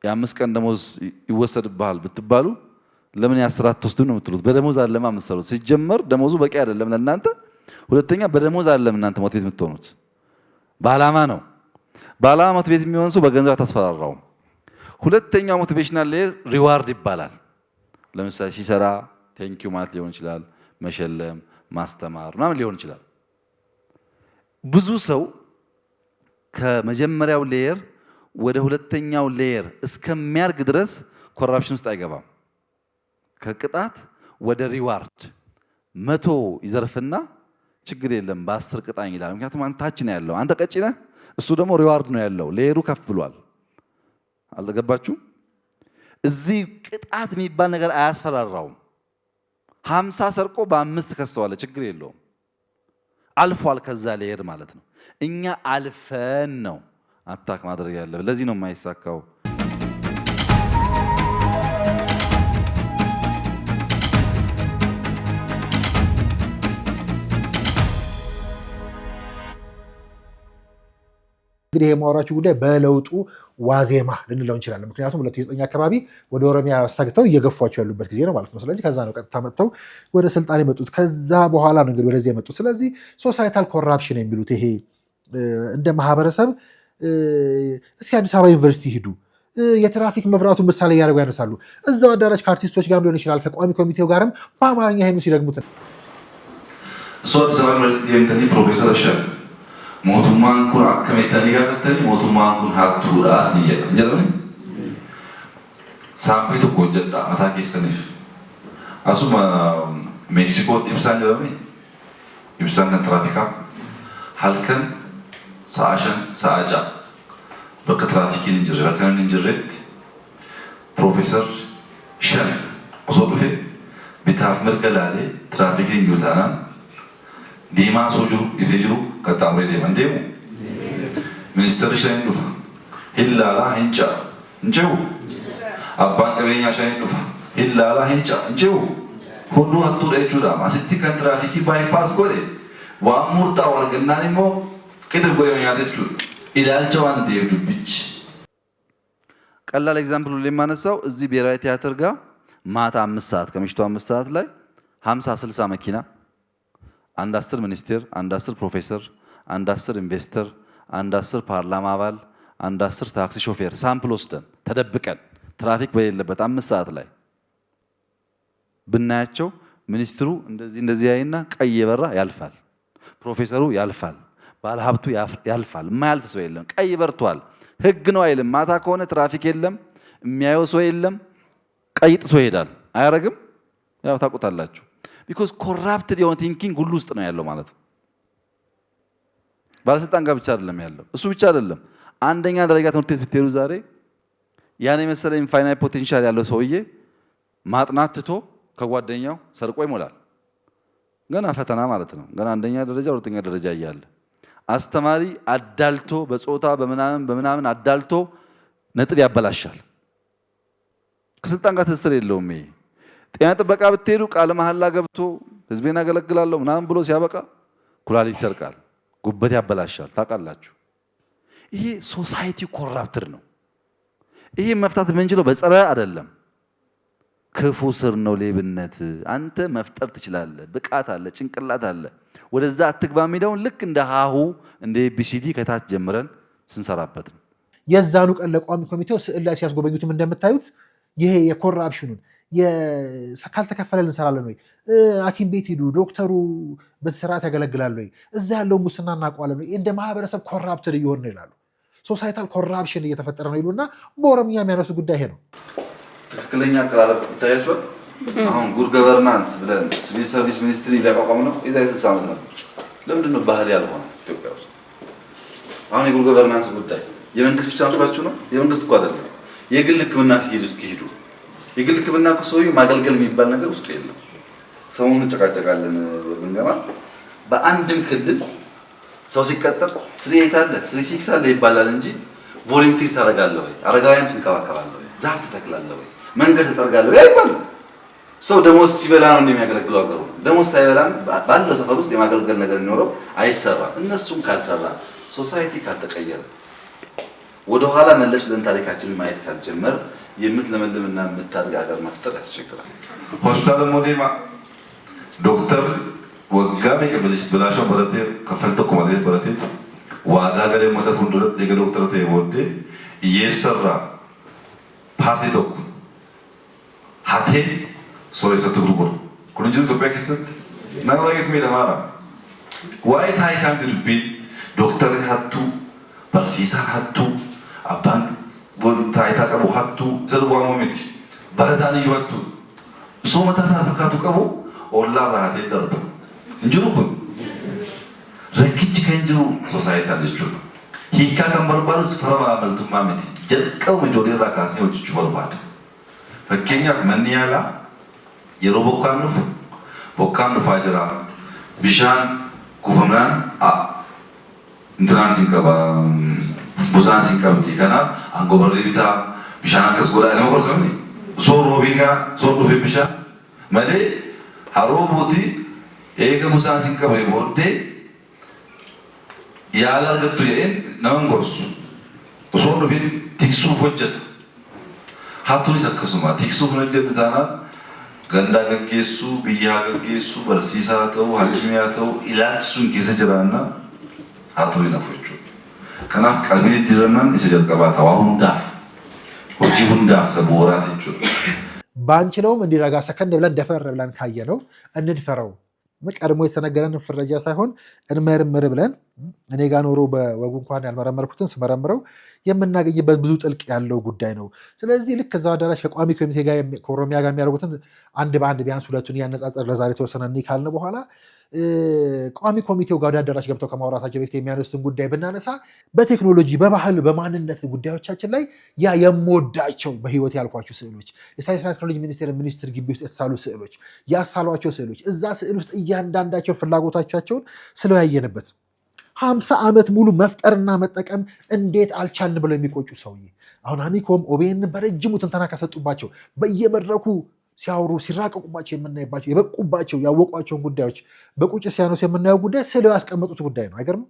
የ5 ቀን ደሞዝ ይወሰድብሃል ብትባሉ ለምን ያስራት ተወስዱ ነው የምትሉት? በደሞዝ አይደለም የምትሰሩት። ሲጀመር ደሞዙ በቂ አይደለም ለእናንተ። ሁለተኛ በደሞዝ አይደለም እናንተ ሞቲቬት የምትሆኑት፣ በዓላማ ነው። በዓላማ ሞቲቬት የሚሆን ሰው በገንዘብ አታስፈራራውም። ሁለተኛው ሞቲቬሽናል ሌየር ሪዋርድ ይባላል። ለምሳሌ ሲሰራ ቴንኪዩ ማለት ሊሆን ይችላል፣ መሸለም፣ ማስተማር ምናምን ሊሆን ይችላል። ብዙ ሰው ከመጀመሪያው ሌየር ወደ ሁለተኛው ሌየር እስከሚያርግ ድረስ ኮራፕሽን ውስጥ አይገባም። ከቅጣት ወደ ሪዋርድ 100 ይዘርፍና ችግር የለም በ10 ቅጣኝ ይላል። ምክንያቱም አንተ ታች ነው ያለው፣ አንተ ቀጭ ነህ፣ እሱ ደግሞ ሪዋርድ ነው ያለው። ሌየሩ ከፍ ብሏል። አልገባችሁም? እዚህ ቅጣት የሚባል ነገር አያስፈራራውም። 50 ሰርቆ በ5 ከሰዋለ ችግር የለውም። አልፏል ከዛ ሌየር ማለት ነው። እኛ አልፈን ነው አታክ ማድረግ ያለብን። ለዚህ ነው የማይሳካው። እንግዲህ የማወራችሁ ጉዳይ በለውጡ ዋዜማ ልንለው እንችላለን። ምክንያቱም 2009 አካባቢ ወደ ኦሮሚያ ሰግተው እየገፏቸው ያሉበት ጊዜ ነው ማለት ነው። ስለዚህ ከዛ ነው ቀጥታ መጥተው ወደ ስልጣን የመጡት። ከዛ በኋላ ነው እንግዲህ ወደዚህ የመጡት። ስለዚህ ሶሳይታል ኮራፕሽን የሚሉት ይሄ እንደ ማህበረሰብ እስኪ አዲስ አበባ ዩኒቨርሲቲ ሂዱ፣ የትራፊክ መብራቱን ምሳሌ እያደረጉ ያነሳሉ። እዛው አዳራሽ ከአርቲስቶች ጋር ሊሆን ይችላል፣ ከቋሚ ኮሚቴው ጋርም በአማርኛ ሄኑ ሲደግሙት እሱ አዲስ አበባ ዩኒቨርሲቲ የምትኒ ፕሮፌሰር እሸን ሞቱማን ኩን አከሜተኒ ጋፈተኒ ሞቱማን ኩን ሀቱዳስ ንየ እንጀረኒ ሳምፕሊ tokko hojjedha mataa keessaniif asuma meeksikootti ibsaan jedhame ibsaan kan tiraafikaa halkan sa'a 5 sa'a 6 bakka tiraafikiin hin jirre bakka namni hin jirretti piroofeesar Shan osoo dhufe bitaaf mirga laalee tiraafikiin jiru taanaan deemaa osoo jiru ifee jiru qaxxaamuree deeman deemu ministeerri Shan dhufa hillaalaa hin ca'a hin ce'u abbaan qabeenyaa Shan dhufa hillaalaa hin ca'a hin ce'u hunduu hattuudha jechuudha. Asitti kan tiraafikii baay'ee godhe waan murtaa'u argannaan immoo ቅጥር ጎየው ያደችው ኢዳልቻ ዋን ተይዱ ብቻ ቀላል ኤግዛምፕል ለማነሳው እዚህ ብሔራዊ ቲያትር ጋር ማታ 5 ሰዓት ከምሽቱ 5 ሰዓት ላይ 50 60 መኪና አንድ 10 ሚኒስቴር አንድ 10 ፕሮፌሰር አንድ 10 ኢንቨስተር አንድ 10 ፓርላማ አባል አንድ 10 ታክሲ ሾፌር ሳምፕል ወስደን ተደብቀን ትራፊክ በሌለበት 5 ሰዓት ላይ ብናያቸው ሚኒስትሩ እንደዚህ ያይና ቀይ የበራ ያልፋል፣ ፕሮፌሰሩ ያልፋል፣ ባለሀብቱ ያልፋል። የማያልፍ ሰው የለም። ቀይ በርቷል። ህግ ነው አይልም። ማታ ከሆነ ትራፊክ የለም፣ የሚያየው ሰው የለም። ቀይ ጥሶ ይሄዳል። አያረግም? ያው ታውቁታላችሁ። ቢኮዝ ኮራፕትድ የሆነ ቲንኪንግ ሁሉ ውስጥ ነው ያለው ማለት ነው። ባለስልጣን ጋር ብቻ አይደለም ያለው። እሱ ብቻ አይደለም። አንደኛ ደረጃ ትምህርት ቤት ብትሄዱ ዛሬ ያን የመሰለ ኢንፋይናይት ፖቴንሻል ያለው ሰውዬ ማጥናት ትቶ ከጓደኛው ሰርቆ ይሞላል። ገና ፈተና ማለት ነው። ገና አንደኛ ደረጃ ሁለተኛ ደረጃ እያለ አስተማሪ አዳልቶ በጾታ በምናምን አዳልቶ ነጥብ ያበላሻል። ከስልጣን ጋር ትስስር የለውም። ይሄ ጤና ጥበቃ ብትሄዱ ቃለ መሐላ ገብቶ ህዝቤን አገለግላለሁ ምናምን ብሎ ሲያበቃ ኩላሊት ይሰርቃል፣ ጉበት ያበላሻል። ታውቃላችሁ። ይሄ ሶሳይቲ ኮራፕትድ ነው። ይሄ መፍታት የምንችለው በጸረ አይደለም፣ ክፉ ስር ነው ሌብነት። አንተ መፍጠር ትችላለህ፣ ብቃት አለ፣ ጭንቅላት አለ። ወደዛ አትግባ የሚለውን ልክ እንደ ሀሁ እንደ ኤቢሲዲ ከታች ጀምረን ስንሰራበት ነው። የዛኑ ቀን ለቋሚ ኮሚቴው ስዕል ላይ ሲያስጎበኙትም እንደምታዩት ይሄ የኮራፕሽኑን ካልተከፈለ እንሰራለን ወይ፣ ሐኪም ቤት ሂዱ፣ ዶክተሩ በስርዓት ያገለግላል ወይ፣ እዛ ያለውን ሙስና እናውቀዋለን ወይ፣ እንደ ማህበረሰብ ኮራፕትድ እየሆን ነው ይላሉ። ሶሳይታል ኮራፕሽን እየተፈጠረ ነው ይሉና በኦሮምኛ የሚያነሱ ጉዳይ ይሄ ነው። ትክክለኛ አቀራረብ ይታያችኋል። አሁን ጉድ ገቨርናንስ ብለን ሲቪል ሰርቪስ ሚኒስትሪ ሊያቋቋም ነው። የዛሬ 60 ዓመት ነው። ለምንድን ነው ባህል ያልሆነ ኢትዮጵያ ውስጥ? አሁን የጉድ ገቨርናንስ ጉዳይ የመንግስት ብቻ መስሏችሁ ነው? የመንግስት እኮ አይደለም። የግል ሕክምና እስኪሄዱ የግል ሕክምና እኮ ሰውዬው ማገልገል የሚባል ነገር ውስጡ የለም። ሰሞኑን እንጨቃጨቃለን ብንገባ በአንድም ክልል ሰው ሲቀጠር 38 አለ 36 አለ ይባላል እንጂ ቮለንቲር ታደርጋለህ ወይ፣ አረጋውያን ትንከባከባለህ ወይ፣ ዛፍ ትተክላለህ ወይ፣ መንገድ ትጠርጋለህ ወይ አይባልም። ሰው ደሞዝ ሲበላ ነው እንደሚያገለግለው አገሩ። ደሞዝ ሳይበላም ባለው ሰፈር ውስጥ የማገልገል ነገር የሚኖረው አይሰራም። እነሱም ካልሰራ ሶሳይቲ ካልተቀየረ ወደ ኋላ መለስ ብለን ታሪካችንን ማየት ካልጀመር የምትለመልምና የምታድግ ሀገር መፍጠር ያስቸግራል። ሆስፒታል ሞዴማ ዶክተር ወጋሜ ቀበልሽ ብላሻው በረቴ ከፈልተ ኮማሌ በረቴ ዋዳ ገለ ሞተ ፉንዱረት የገ ዶክተር ተይወደ እየሰራ ፓርቲ ተኩ ሀቴ ሶሪ ሰትጉር ኩንጅ ኢትዮጵያ ከሰት ናባየት ሜዳማራ ዋይ ታይታም ድርቢ ዶክተር ሀቱ በርሲሳ ሀቱ አባን ታይታ ቀቡ ሀቱ ዘልዋሞ ሚት በረዳን ይወጡ ሶመታ ሳፈካቱ ቀቡ ኦላ ራሃቴ ደርቡ እንጅሩ ኩን ረክች ከንጅሩ ሶሳይቲ አለቹ ሂካ ከንበርባሉ ስፈራ አመልቱማ ሚት ጀልቀው መጆዴራ ካሲ ወጭቹ በርባድ ፈከኛ መንያላ የሮቦካኑ ፋጅራ ቢሻን ኩፈምናን እንትናን ሲንቀባ ቡዛን ሲንቀብቲ ከና አንጎበሪ ቢታ ቢሻን ከስጎላ ነው ወርሰኒ ሶሮ ቢንጋ ሶሮ ቢሻ ማለ ሃሮቡቲ ኤገ ቡዛን ሲንቀባ ይቦዴ ያላርገቱ የን ነውን ጎርሱ ሶሮ ቢን ቲክሱ ወጀት ሀቱን ይሰከሱማ ቲክሱ ወጀታና ገንዳ ገጌሱ ብያ ገጌሱ በርሲሳ ተው ሐኪሚያ ተው ኢላክሱን ከሰጀራና አቶ ይነፈቹ ከናፍ ቀልቢ ዲረናን ይሰጀልቀባታ ዋሁንዳፍ ወጂ ሁንዳፍ ሰቦራት እጩ ባንችለውም እንዲረጋ ሰከንድ ብለን ደፈር ብለን ካየነው እንድፈረው ቀድሞ የተነገረን ፍረጃ ሳይሆን እንመርምር ብለን እኔ ጋር ኖሮ በወጉ እንኳን ያልመረመርኩትን ስመረምረው የምናገኝበት ብዙ ጥልቅ ያለው ጉዳይ ነው። ስለዚህ ልክ እዛው አዳራሽ ከቋሚ ኮሚቴ ጋር ከኦሮሚያ ጋር የሚያደርጉትን አንድ በአንድ ቢያንስ ሁለቱን እያነጻጸር ለዛሬ ተወሰነ ካልን በኋላ ቋሚ ኮሚቴው ጋር ወደ አዳራሽ ገብተው ከማውራታቸው በፊት የሚያነሱትን ጉዳይ ብናነሳ በቴክኖሎጂ በባህል በማንነት ጉዳዮቻችን ላይ ያ የምወዳቸው በህይወት ያልኳቸው ስዕሎች የሳይንስና ቴክኖሎጂ ሚኒስቴር ግቢ ውስጥ የተሳሉ ስዕሎች ያሳሏቸው ስዕሎች እዛ ስዕል ውስጥ እያንዳንዳቸው ፍላጎቶቻቸውን ስለያየንበት 50 ዓመት ሙሉ መፍጠርና መጠቀም እንዴት አልቻልን ብለው የሚቆጩ ሰውዬ አሁን አሚኮም ኦቤን በረጅሙ ትንተና ከሰጡባቸው በየመድረኩ ሲያወሩ ሲራቀቁባቸው የምናይባቸው የበቁባቸው ያወቋቸውን ጉዳዮች በቁጭ ሲያነሱ የምናየው ጉዳይ ስለ ያስቀመጡት ጉዳይ ነው። አይገርም?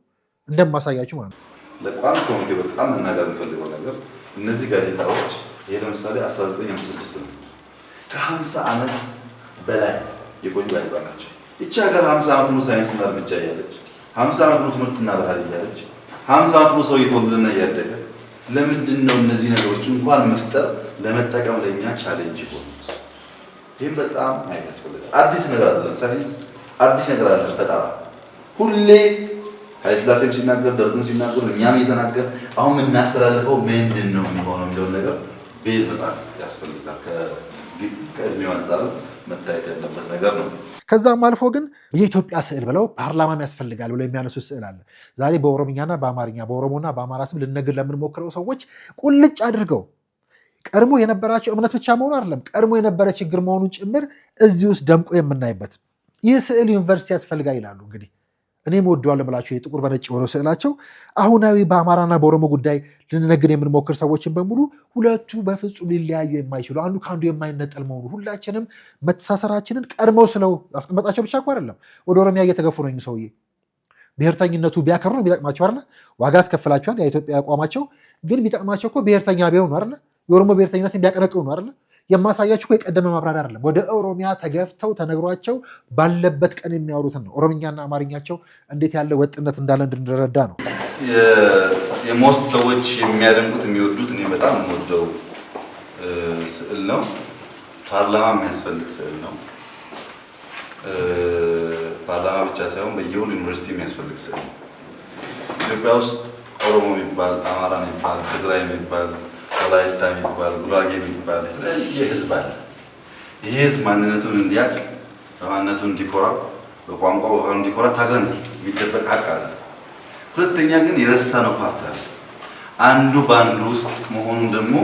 እንደማሳያችሁ ማለት ነው። ለቋሚ ኮሚቴ በጣም መናገር የምፈልገው ነገር እነዚህ ጋዜጣዎች ይሄ ለምሳሌ 1956 ነው። ከ50 ዓመት በላይ የቆዩ ጋዜጣ ናቸው። እቺ ሀገር 50 ዓመት ሙሉ ሳይንስና እርምጃ እያለች 50 ዓመት ሙሉ ትምህርትና ባህል እያለች 50 ዓመት ሙሉ ሰው እየተወለደና እያደገ ለምንድን ነው እነዚህ ነገሮች እንኳን መፍጠር ለመጠቀም ለኛ ቻሌንጅ ይሆኑ? ይህም በጣም ማየት ያስፈልጋል። አዲስ ነገር አይደለም ሳይንስ፣ አዲስ ነገር አይደለም ፈጠራ። ሁሌ ኃይለሥላሴም ሲናገር ደርግም ሲናገር እኛም እየተናገር አሁን የምናስተላልፈው ምንድን ነው የሚሆነው የሚለውን ነገር ቤዝ በጣም ያስፈልጋል። ከእድሜው አንጻር መታየት ያለበት ነገር ነው። ከዛም አልፎ ግን የኢትዮጵያ ስዕል ብለው ፓርላማም ያስፈልጋል ብለው የሚያነሱት ስዕል አለ። ዛሬ በኦሮምኛና በአማርኛ በኦሮሞና በአማራ ስም ልነግር ለምንሞክረው ሰዎች ቁልጭ አድርገው ቀድሞ የነበራቸው እምነት ብቻ መሆኑ አይደለም ቀድሞ የነበረ ችግር መሆኑን ጭምር እዚህ ውስጥ ደምቆ የምናይበት ይህ ስዕል ዩኒቨርሲቲ ያስፈልጋል ይላሉ። እንግዲህ እኔም ወደዋለሁ ብላቸው የጥቁር በነጭ የሆነው ስዕላቸው አሁናዊ በአማራና በኦሮሞ ጉዳይ ልንነግር የምንሞክር ሰዎችን በሙሉ ሁለቱ በፍጹም ሊለያዩ የማይችሉ አንዱ ከአንዱ የማይነጠል መሆኑ ሁላችንም መተሳሰራችንን ቀድመው ስለው አስቀመጣቸው ብቻ እኮ አይደለም። ወደ ኦሮሚያ እየተገፉ ነው ሰውዬ። ብሔርተኝነቱ ቢያከብሩ ነው ቢጠቅማቸው አይደለ? ዋጋ አስከፍላቸዋል። የኢትዮጵያ አቋማቸው ግን ቢጠቅማቸው እኮ ብሔርተኛ ቢሆኑ አይደለ? የኦሮሞ ብሔርተኝነትን ቢያቀነቅኑ ነው አይደለ? የማሳያችሁ እኮ የቀደመ ማብራሪያ አይደለም። ወደ ኦሮሚያ ተገፍተው ተነግሯቸው ባለበት ቀን የሚያወሩትን ነው። ኦሮምኛና አማርኛቸው እንዴት ያለ ወጥነት እንዳለ እንድንረዳ ነው። የሞስት ሰዎች የሚያደንቁት የሚወዱት እኔ በጣም የምወደው ስዕል ነው። ፓርላማ የሚያስፈልግ ስዕል ነው። ፓርላማ ብቻ ሳይሆን በየሁሉ ዩኒቨርሲቲ የሚያስፈልግ ስዕል ነው። ኢትዮጵያ ውስጥ ኦሮሞ የሚባል፣ አማራ የሚባል፣ ትግራይ የሚባል፣ ወላይታ የሚባል፣ ጉራጌ የሚባል የተለያየ ህዝብ አለ። ይህ ህዝብ ማንነቱን እንዲያውቅ፣ በማንነቱ እንዲኮራ፣ በቋንቋ በባህሉ እንዲኮራ ታግለናል። የሚደበቅ ሀቅ አለ። ሁለተኛ ግን የረሳነው ፓርት አለ። አንዱ በአንዱ ውስጥ መሆኑን ደግሞ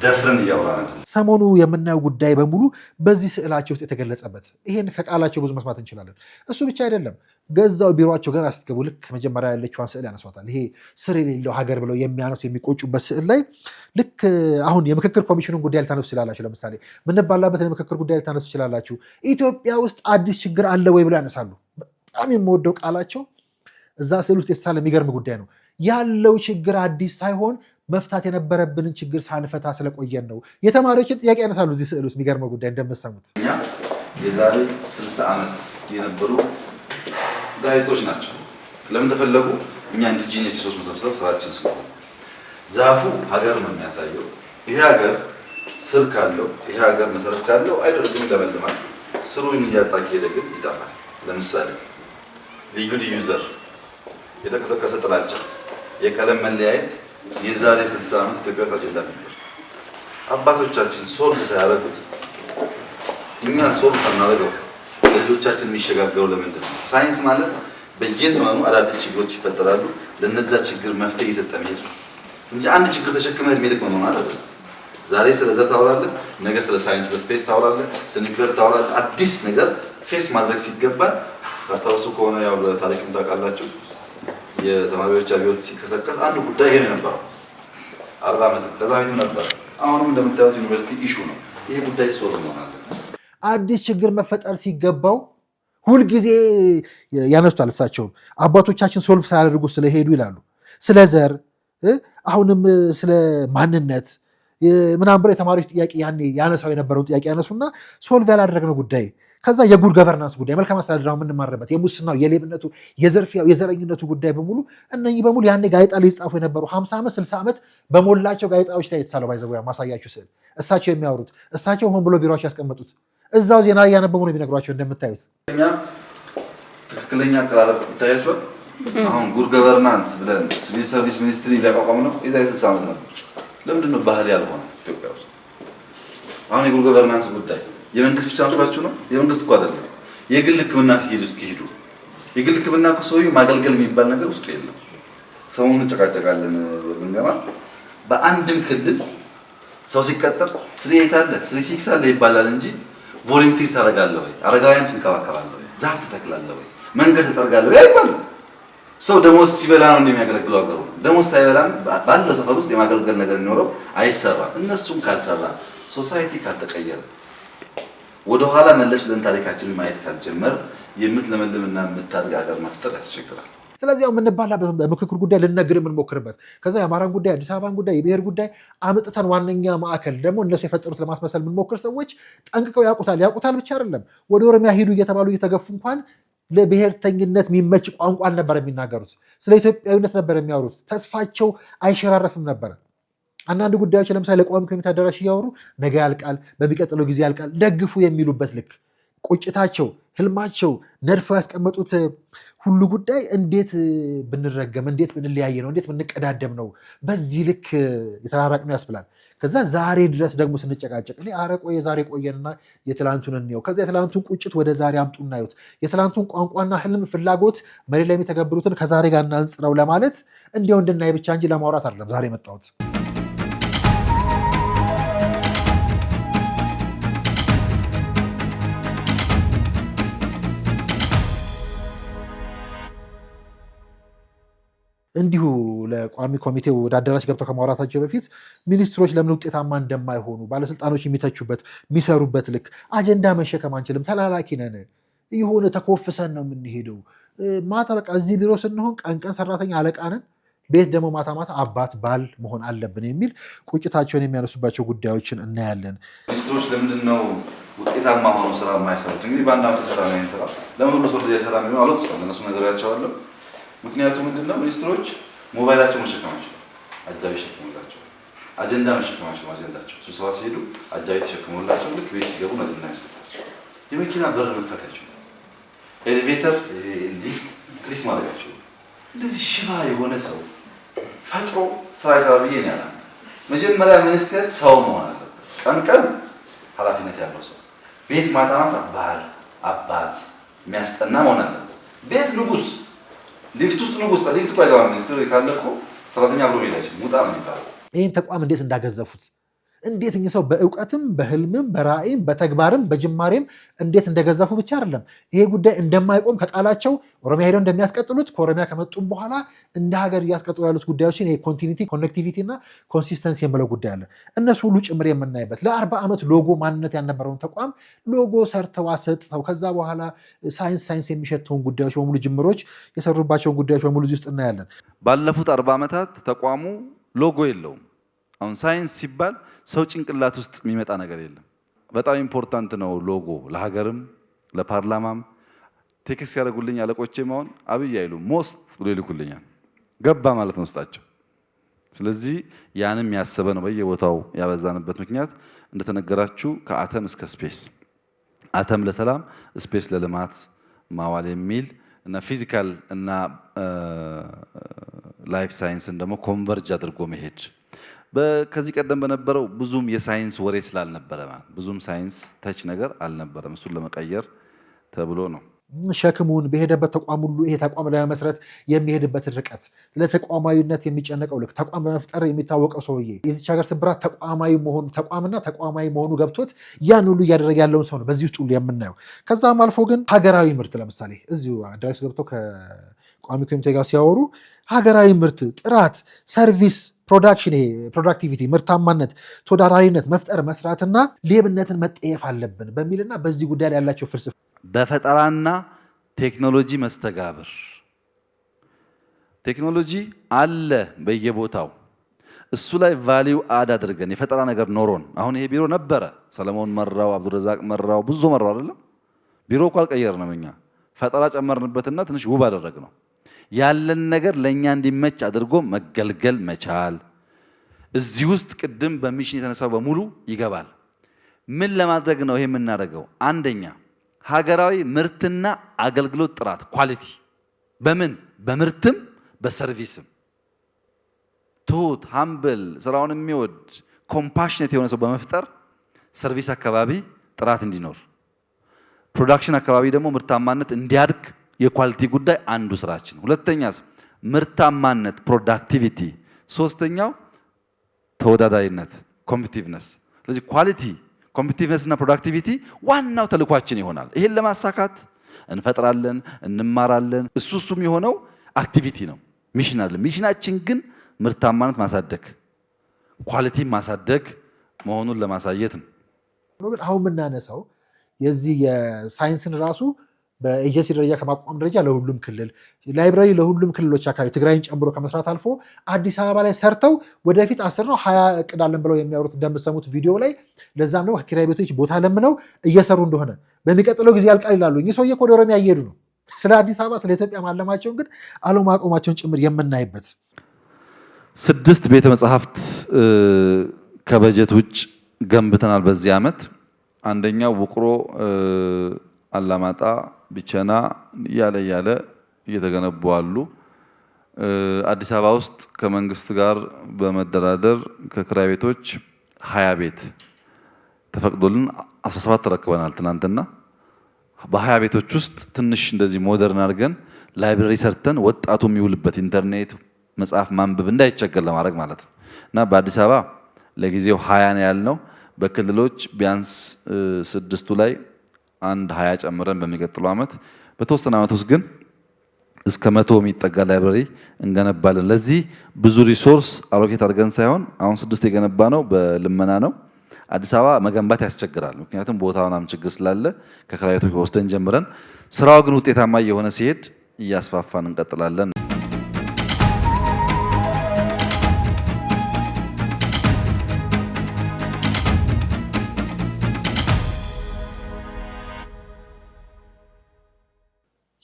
ደፍረን እያወራን ሰሞኑ የምናየው ጉዳይ በሙሉ በዚህ ስዕላቸው ውስጥ የተገለጸበት ይህን ከቃላቸው ብዙ መስማት እንችላለን። እሱ ብቻ አይደለም። ገዛው ቢሮቸው ገና ስትገቡ ልክ መጀመሪያ ያለችዋን ስዕል ያነሷታል። ይሄ ስር የሌለው ሀገር ብለው የሚያነሱ የሚቆጩበት ስዕል ላይ ልክ አሁን የምክክር ኮሚሽኑን ጉዳይ ልታነሱ ትችላላችሁ። ለምሳሌ ምንባላበት የምክክር ጉዳይ ልታነሱ ትችላላችሁ። ኢትዮጵያ ውስጥ አዲስ ችግር አለ ወይ ብለው ያነሳሉ። በጣም የምወደው ቃላቸው እዛ ስዕል ውስጥ የተሳለ የሚገርም ጉዳይ ነው። ያለው ችግር አዲስ ሳይሆን መፍታት የነበረብንን ችግር ሳንፈታ ስለቆየን ነው። የተማሪዎችን ጥያቄ ያነሳሉ እዚህ ስዕል ውስጥ። የሚገርመው ጉዳይ እንደምትሰሙት እኛ የዛሬ 60 ዓመት የነበሩ ጋዜጦች ናቸው። ለምን ተፈለጉ? እኛ ኢንዲጂነስ ሪሶርስ መሰብሰብ ስራችን ስለሆነ ዛፉ ሀገር ነው የሚያሳየው። ይሄ ሀገር ስር ካለው ይሄ ሀገር መሰረት ካለው አይደርግም፣ ይለመልማል። ስሩን እያጣ ከሄደ ግን ይጠፋል። ለምሳሌ ልዩ ልዩ ዘር፣ የተቀሰቀሰ ጥላቻ፣ የቀለም መለያየት የዛሬ 60 ዓመት ኢትዮጵያ አጀንዳ ነበር። አባቶቻችን ሶልቭ ሳያደርጉት እኛ ሶልቭ ሳናደርገው ልጆቻችን የሚሸጋገሩ ለምንድን ነው? ሳይንስ ማለት በየዘመኑ አዳዲስ ችግሮች ይፈጠራሉ። ለነዛ ችግር መፍትሄ እየሰጠ መሄድ ነው እንጂ አንድ ችግር ተሸክመህ እድሜ ልክ መሆን ማለት ነው። ዛሬ ስለ ዘር ታወራለህ፣ ነገ ስለ ሳይንስ ስለ ስፔስ ታወራለህ፣ ስለ ኒውክሌር ታወራለህ። አዲስ ነገር ፌስ ማድረግ ሲገባል። ታስታውሱ ከሆነ ያው ታሪክም ታውቃላችሁ፣ የተማሪዎች አብዮት ሲቀሰቀስ አንዱ ጉዳይ ይሄ ነበር። 40 ዓመት ከዛ በፊትም ነበር። አሁንም እንደምታዩት ዩኒቨርሲቲ ኢሹ ነው። ይሄ ጉዳይ ሶልቭ መሆን አለበት። አዲስ ችግር መፈጠር ሲገባው ሁልጊዜ ያነሱታል። እሳቸውም አባቶቻችን ሶልቭ ሳያደርጉ ስለሄዱ ይላሉ። ስለ ዘር አሁንም ስለ ማንነት ምናምን ብለው የተማሪዎች ጥያቄ ያኔ ያነሳው የነበረውን ጥያቄ ያነሱና ሶልቭ ያላደረግነው ጉዳይ ከዛ የጉድ ገቨርናንስ ጉዳይ፣ መልካም አስተዳደር የምንማርበት፣ የሙስናው፣ የሌብነቱ፣ የዘርፊያው፣ የዘረኝነቱ ጉዳይ በሙሉ እነኚህ በሙሉ ያኔ ጋዜጣ ላይ የተጻፉ የነበሩ 50 ዓመት 60 ዓመት በሞላቸው ጋዜጣዎች ላይ የተሳለው ባይዘው ማሳያችሁ ስዕል እሳቸው የሚያወሩት እሳቸው ሆን ብሎ ቢሮቸው ያስቀመጡት እዛው ዜና ላይ ያነበቡ ነው የሚነግሯቸው። እንደምታዩት እኛ ትክክለኛ አቀራረብ ይታያቸዋል። አሁን ጉድ ገቨርናንስ ብለን ሲቪል ሰርቪስ ሚኒስትሪ ሊያቋቋም ነው። የዛሬ 60 ዓመት ነው። ለምንድን ነው ባህል ያልሆነ ኢትዮጵያ ውስጥ? አሁን የጉድ ገቨርናንስ ጉዳይ የመንግስት ብቻ መስሏችሁ ነው? የመንግስት እኮ አይደለም። የግል ሕክምና እስኪሄዱ የግል ሕክምና እኮ ሰውዬው ማገልገል የሚባል ነገር ውስጡ የለም። ሰሞኑን እንጨቃጨቃለን ብንገባ በአንድም ክልል ሰው ሲቀጠር 38 አለ 36 አለ ይባላል እንጂ ቮለንቲር ታደርጋለህ ወይ? አረጋውያን ትንከባከባለህ ወይ? ዛፍ ትተክላለህ ወይ? መንገድ ትጠርጋለህ ወይ? አይባልም። ሰው ደሞዝ ሲበላ ነው እንደሚያገለግለው ሀገሩ። ደሞዝ ሳይበላም ባለው ሰፈር ውስጥ የማገልገል ነገር የሚኖረው አይሰራም። እነሱም ካልሰራ ሶሳይቲ ካልተቀየረ ወደኋላ መለስ ብለን ታሪካችንን ማየት ካልጀመር የምትለመልምና የምታድግ ሀገር መፍጠር ያስቸግራል። ስለዚህ ያው የምንባላ በምክክር ጉዳይ ልነግር የምንሞክርበት ከዛ የአማራን ጉዳይ፣ አዲስ አበባን ጉዳይ፣ የብሔር ጉዳይ አምጥተን ዋነኛ ማዕከል ደግሞ እነሱ የፈጠሩት ለማስመሰል የምንሞክር ሰዎች ጠንቅቀው ያውቁታል ብቻ አይደለም ወደ ኦሮሚያ ሂዱ እየተባሉ እየተገፉ እንኳን ለብሔርተኝነት የሚመች ቋንቋን ነበር የሚናገሩት። ስለ ኢትዮጵያዊነት ነበር የሚያወሩት። ተስፋቸው አይሸራረፍም ነበር። አንዳንድ ጉዳዮች ለምሳሌ ለቋሚ ኮሚቴ አዳራሽ እያወሩ ነገ ያልቃል፣ በሚቀጥለው ጊዜ ያልቃል፣ ደግፉ የሚሉበት ልክ ቁጭታቸው፣ ህልማቸው ነድፈው ያስቀመጡት ሁሉ ጉዳይ እንዴት ብንረገም፣ እንዴት ብንለያየ ነው፣ እንዴት ብንቀዳደም ነው በዚህ ልክ የተራራቅ ነው ያስብላል። ከዛ ዛሬ ድረስ ደግሞ ስንጨቃጨቅ አረ ቆየ ዛሬ ቆየንና የትላንቱን እንየው፣ ከዛ የትላንቱን ቁጭት ወደ ዛሬ አምጡ እናዩት፣ የትላንቱን ቋንቋና ህልም ፍላጎት መሬት ላይ የሚተገብሩትን ከዛሬ ጋር እናንጽረው ለማለት እንዲያው እንድናይ ብቻ እንጂ ለማውራት አይደለም ዛሬ መጣሁት። እንዲሁ ለቋሚ ኮሚቴው ወደ አዳራሽ ገብተው ከማውራታቸው በፊት ሚኒስትሮች ለምን ውጤታማ እንደማይሆኑ ባለስልጣኖች የሚተቹበት የሚሰሩበት ልክ አጀንዳ መሸከም አንችልም፣ ተላላኪ ነን፣ የሆነ ተኮፍሰን ነው የምንሄደው፣ ማታ በቃ እዚህ ቢሮ ስንሆን ቀን ሰራተኛ አለቃ ነን፣ ቤት ደግሞ ማታ አባት ባል መሆን አለብን የሚል ቁጭታቸውን የሚያነሱባቸው ጉዳዮችን እናያለን። ሚኒስትሮች ለምንድን ነው ውጤታማ ሆኖ ስራ የማይሰሩት? እንግዲህ በአንድ ዓመት ተሰራ ነው ስራ ለምን ሁሉ ሰው የሰራ የሚሆን አልወቅስም፣ ለእነሱ ነገራቸዋለሁ። ምክንያቱም ምንድነው ሚኒስትሮች ሞባይላቸው መሸከማቸው፣ አጃቢ ተሸክሞላቸው፣ አጀንዳ መሸከማቸው፣ አጀንዳቸው ስብሰባ ሲሄዱ አጃቢ ተሸክሞላቸው፣ ልክ ቤት ሲገቡ መድና ይሰጣቸው፣ የመኪና በር መክፈታቸው፣ ኤሌቬተር ሊፍት ክሊክ ማድረጋቸው። እንደዚህ ሽባ የሆነ ሰው ፈጥሮ ስራ ይሰራ ብዬ ነው ያለ። መጀመሪያ ሚኒስቴር ሰው መሆን አለበት። ቀን ኃላፊነት ያለው ሰው፣ ቤት ማታ ባል አባት የሚያስጠና መሆን አለበት። ቤት ንጉስ፣ ሊፍት ውስጥ ንጉስ። ሊፍት እኮ አይገባም ሚኒስትር ካለ እኮ ሰራተኛ አብሮ ሄድ አይችልም። ውጣ ነው የሚባለው። ይህን ተቋም እንዴት እንዳገዘፉት፣ እንዴት እኚህ ሰው በእውቀትም በህልምም በራእይም በተግባርም በጅማሬም እንዴት እንደገዘፉ ብቻ አይደለም፣ ይሄ ጉዳይ እንደማይቆም ከቃላቸው ኦሮሚያ ሄደው እንደሚያስቀጥሉት ከኦሮሚያ ከመጡም በኋላ እንደ ሀገር እያስቀጥሉ ያሉት ጉዳዮችን ኮንቲኒቲ ኮኔክቲቪቲ እና ኮንሲስተንሲ የምለው ጉዳይ አለ። እነሱ ሁሉ ጭምር የምናይበት ለ40 ዓመት ሎጎ ማንነት ያልነበረውን ተቋም ሎጎ ሰርተው አሰጥተው ከዛ በኋላ ሳይንስ የሚሸተውን ጉዳዮች በሙሉ ጅምሮች የሰሩባቸውን ጉዳዮች በሙሉ እዚህ ውስጥ እናያለን። ባለፉት 40 ዓመታት ተቋሙ ሎጎ የለውም። አሁን ሳይንስ ሲባል ሰው ጭንቅላት ውስጥ የሚመጣ ነገር የለም። በጣም ኢምፖርታንት ነው ሎጎ ለሀገርም ለፓርላማም። ቴክስት ያደርጉልኝ አለቆቼ መሆን አብይ አይሉ ሞስት ብሎ ይልኩልኛል። ገባ ማለት ነው ውስጣቸው። ስለዚህ ያንም ያሰበ ነው በየቦታው ያበዛንበት ምክንያት እንደተነገራችሁ ከአተም እስከ ስፔስ፣ አተም ለሰላም ስፔስ ለልማት ማዋል የሚል እና ፊዚካል እና ላይፍ ሳይንስን ደግሞ ኮንቨርጅ አድርጎ መሄድ ከዚህ ቀደም በነበረው ብዙም የሳይንስ ወሬ ስላልነበረ ብዙም ሳይንስ ተች ነገር አልነበረም። እሱን ለመቀየር ተብሎ ነው። ሸክሙን በሄደበት ተቋም ሁሉ ይሄ ተቋም ለመመስረት የሚሄድበትን ርቀት፣ ለተቋማዊነት የሚጨነቀው ልክ፣ ተቋም በመፍጠር የሚታወቀው ሰውዬ የዚች ሀገር ስብራት ተቋማዊ መሆኑ ተቋምና ተቋማዊ መሆኑ ገብቶት ያን ሁሉ እያደረገ ያለውን ሰው ነው በዚህ ውስጥ ሁሉ የምናየው። ከዛም አልፎ ግን ሀገራዊ ምርት ለምሳሌ እዚሁ አዳራሽ ገብተው ከቋሚ ኮሚቴ ጋር ሲያወሩ ሀገራዊ ምርት፣ ጥራት፣ ሰርቪስ ፕሮዳክሽን፣ ይሄ ፕሮዳክቲቪቲ ምርታማነት፣ ተወዳዳሪነት መፍጠር መስራትና ሌብነትን መጠየፍ አለብን በሚልና በዚህ ጉዳይ ላይ ያላቸው ፍልስፍና በፈጠራና ቴክኖሎጂ መስተጋብር። ቴክኖሎጂ አለ በየቦታው፣ እሱ ላይ ቫልዩ አድ አድርገን የፈጠራ ነገር ኖሮን አሁን ይሄ ቢሮ ነበረ፣ ሰለሞን መራው፣ አብዱረዛቅ መራው፣ ብዙ መራው አይደለም። ቢሮ እኮ አልቀየርንም እኛ፣ ፈጠራ ጨመርንበትና ትንሽ ውብ አደረግነው። ያለን ነገር ለኛ እንዲመች አድርጎ መገልገል መቻል። እዚህ ውስጥ ቅድም በሚሽን የተነሳው በሙሉ ይገባል። ምን ለማድረግ ነው ይሄ የምናደርገው? አንደኛ ሀገራዊ ምርትና አገልግሎት ጥራት ኳሊቲ፣ በምን በምርትም በሰርቪስም ትሁት፣ ሃምብል፣ ስራውን የሚወድ ኮምፓሽኔት የሆነ ሰው በመፍጠር ሰርቪስ አካባቢ ጥራት እንዲኖር፣ ፕሮዳክሽን አካባቢ ደግሞ ምርታማነት እንዲያድግ የኳሊቲ ጉዳይ አንዱ ስራችን። ሁለተኛ ምርታማነት ፕሮዳክቲቪቲ፣ ሶስተኛው ተወዳዳሪነት ኮምፒቲቲቭነስ። ስለዚህ ኳሊቲ ኮምፒቲቲቭነስ እና ፕሮዳክቲቪቲ ዋናው ተልኳችን ይሆናል። ይሄን ለማሳካት እንፈጥራለን፣ እንማራለን። እሱም የሆነው አክቲቪቲ ነው፣ ሚሽን አለ። ሚሽናችን ግን ምርታማነት ማሳደግ፣ ኳሊቲ ማሳደግ መሆኑን ለማሳየት ነው። አሁን የምናነሳው የዚህ የሳይንስን ራሱ በኤጀንሲ ደረጃ ከማቋቋም ደረጃ ለሁሉም ክልል ላይብራሪ ለሁሉም ክልሎች አካባቢ ትግራይን ጨምሮ ከመስራት አልፎ አዲስ አበባ ላይ ሰርተው ወደፊት 10 ነው 20 እቅዳለን ብለው የሚያወሩት እንደምሰሙት ቪዲዮ ላይ። ለዛም ነው ኪራይ ቤቶች ቦታ ለምነው እየሰሩ እንደሆነ በሚቀጥለው ጊዜ ያልቃል ይላሉ። እኚህ ሰውዬ ወደ ኦሮሚያ እየሄዱ ነው። ስለ አዲስ አበባ ስለ ኢትዮጵያ ማለማቸውን ግን አለማቆማቸውን ጭምር የምናይበት 6 ቤተ መጻሕፍት ከበጀት ውጭ ገንብተናል በዚህ ዓመት። አንደኛው ውቅሮ አላማጣ፣ ቢቸና ያለ እየተገነቡ አሉ። አዲስ አበባ ውስጥ ከመንግስት ጋር በመደራደር ከክራይ ቤቶች 20 ቤት ተፈቅዶልን 17 ተረክበናል ትናንትና። በ20 ቤቶች ውስጥ ትንሽ እንደዚህ ሞደርን አድርገን ላይብረሪ ሰርተን ወጣቱ የሚውልበት ኢንተርኔት መጽሐፍ ማንበብ እንዳይቸገር ለማድረግ ማለት ነው። እና በአዲስ አበባ ለጊዜው 20 ነው ያልነው። በክልሎች ቢያንስ 6ቱ ላይ አንድ 20 ጨምረን በሚቀጥለው ዓመት በተወሰነ ዓመት ውስጥ ግን እስከ 100 የሚጠጋ ላይብረሪ እንገነባለን። ለዚህ ብዙ ሪሶርስ አሎኬት አድርገን ሳይሆን አሁን 6 የገነባ ነው በልመና ነው። አዲስ አበባ መገንባት ያስቸግራል፣ ምክንያቱም ቦታውናም ችግር ስላለ ከክራይ ቤቶች ወስደን ጀምረን ስራው ግን ውጤታማ እየሆነ ሲሄድ እያስፋፋን እንቀጥላለን።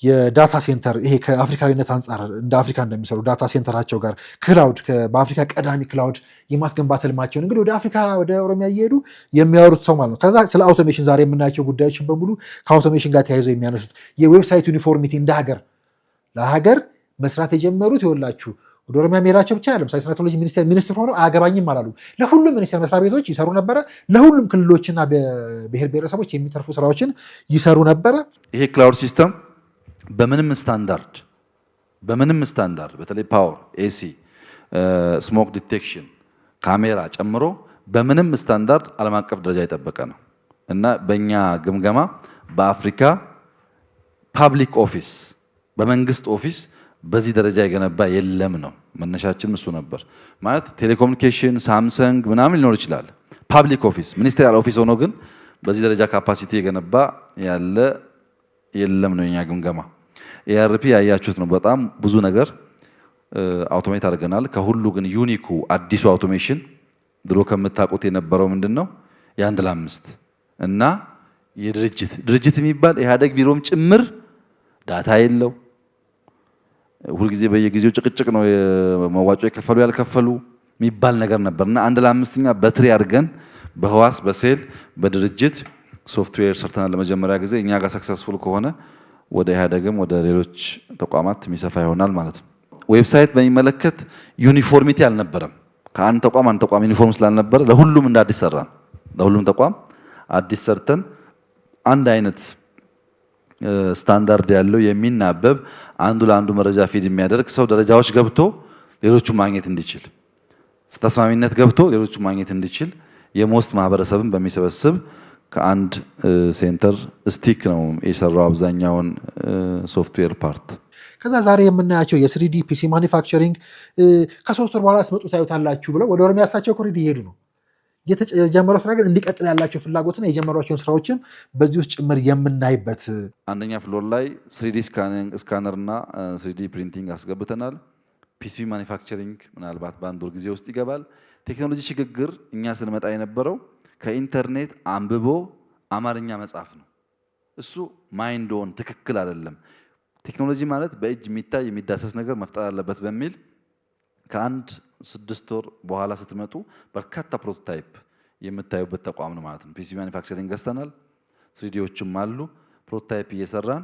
የዳታ ሴንተር ይሄ ከአፍሪካዊነት አንጻር እንደ አፍሪካ እንደሚሰሩ ዳታ ሴንተራቸው ጋር ክላውድ በአፍሪካ ቀዳሚ ክላውድ የማስገንባት ህልማቸውን እንግዲህ ወደ አፍሪካ ወደ ኦሮሚያ እየሄዱ የሚያወሩት ሰው ማለት ነው። ከዛ ስለ አውቶሜሽን ዛሬ የምናያቸው ጉዳዮችን በሙሉ ከአውቶሜሽን ጋር ተያይዘው የሚያነሱት የዌብሳይት ዩኒፎርሚቲ እንደ ሀገር ለሀገር መስራት የጀመሩት ይወላችሁ ወደ ኦሮሚያ መሄዳቸው ብቻ አይደለም። ሳይንስና ቴክኖሎጂ ሚኒስትር ሆነው አያገባኝም አላሉ። ለሁሉም ሚኒስቴር መስሪያ ቤቶች ይሰሩ ነበረ። ለሁሉም ክልሎችና ብሔር ብሔረሰቦች የሚተርፉ ስራዎችን ይሰሩ ነበረ። ይሄ ክላውድ ሲስተም በምንም ስታንዳርድ በተለይ ፓወር፣ ኤሲ፣ ስሞክ ዲቴክሽን፣ ካሜራ ጨምሮ በምንም ስታንዳርድ ዓለም አቀፍ ደረጃ የጠበቀ ነው እና በእኛ ግምገማ በአፍሪካ ፓብሊክ ኦፊስ በመንግስት ኦፊስ በዚህ ደረጃ የገነባ የለም ነው መነሻችን። እሱ ነበር ማለት ቴሌኮሙኒኬሽን ሳምሰንግ ምናምን ሊኖር ይችላል። ፓብሊክ ኦፊስ ሚኒስቴሪያል ኦፊስ ሆኖ ግን በዚህ ደረጃ ካፓሲቲ የገነባ ያለ የለም ነው የኛ ግምገማ። ኤአርፒ ያያችሁት ነው። በጣም ብዙ ነገር አውቶሜት አድርገናል። ከሁሉ ግን ዩኒኩ አዲሱ አውቶሜሽን ድሮ ከምታውቁት የነበረው ምንድነው የ1 ለ5 እና የድርጅት የሚባል ኢህአዴግ ቢሮም ጭምር ዳታ የለው። ሁልጊዜ በየጊዜው ጭቅጭቅ ነው መዋጮ የከፈሉ ያልከፈሉ የሚባል ነገር ነበርና 1 ለ5ኛ በትሪ አድርገን በህዋስ በሴል በድርጅት ሶፍትዌር ሰርተናል ለመጀመሪያ ጊዜ። እኛ ጋር ሰክሰስፉል ከሆነ ወደ ኢህአዴግም ወደ ሌሎች ተቋማት የሚሰፋ ይሆናል ማለት ነው። ዌብሳይት በሚመለከት ዩኒፎርሚቲ አልነበረም። ከአንድ ተቋም አንድ ተቋም ዩኒፎርም ስላልነበረ ለሁሉም እንደ አዲስ ሰራን። ለሁሉም ተቋም አዲስ ሰርተን አንድ አይነት ስታንዳርድ ያለው የሚናበብ አንዱ ለአንዱ መረጃ ፊድ የሚያደርግ ሰው ደረጃዎች ገብቶ ሌሎቹን ማግኘት እንዲችል፣ ተስማሚነት ገብቶ ሌሎቹን ማግኘት እንዲችል የሞስት ማህበረሰብን በሚሰበስብ ከአንድ ሴንተር ስቲክ ነው የሰራው አብዛኛውን ሶፍትዌር ፓርት። ከዛ ዛሬ የምናያቸው የስሪዲ ፒሲ ማኒፋክቸሪንግ ከ3 ወር በኋላ ስመጡ ታዩታላችሁ ብለው ወደ ኦሮሚያ እሳቸው ኮሪድ ይሄዱ ነው። የተጀመረው ስራ ግን እንዲቀጥል ያላቸው ፍላጎትና የጀመሯቸውን ስራዎችም በዚህ ውስጥ ጭምር የምናይበት። አንደኛ ፍሎር ላይ ስሪዲ ስካነር እና ስሪዲ ፕሪንቲንግ አስገብተናል። ፒሲ ማኒፋክቸሪንግ ምናልባት በአንድ ወር ጊዜ ውስጥ ይገባል። ቴክኖሎጂ ሽግግር እኛ ስንመጣ የነበረው ከኢንተርኔት አንብቦ አማርኛ መጻፍ ነው። እሱ ማይንድ ኦን ትክክል አይደለም። ቴክኖሎጂ ማለት በእጅ የሚታይ የሚዳሰስ ነገር መፍጠር አለበት በሚል ከአንድ 6 ወር በኋላ ስትመጡ በርካታ ፕሮቶታይፕ የምታዩበት ተቋም ነው ማለት ነው። ፒሲ ማኒፋክቸሪንግ ገዝተናል። ስሪዲዎችም አሉ። ፕሮቶታይፕ እየሰራን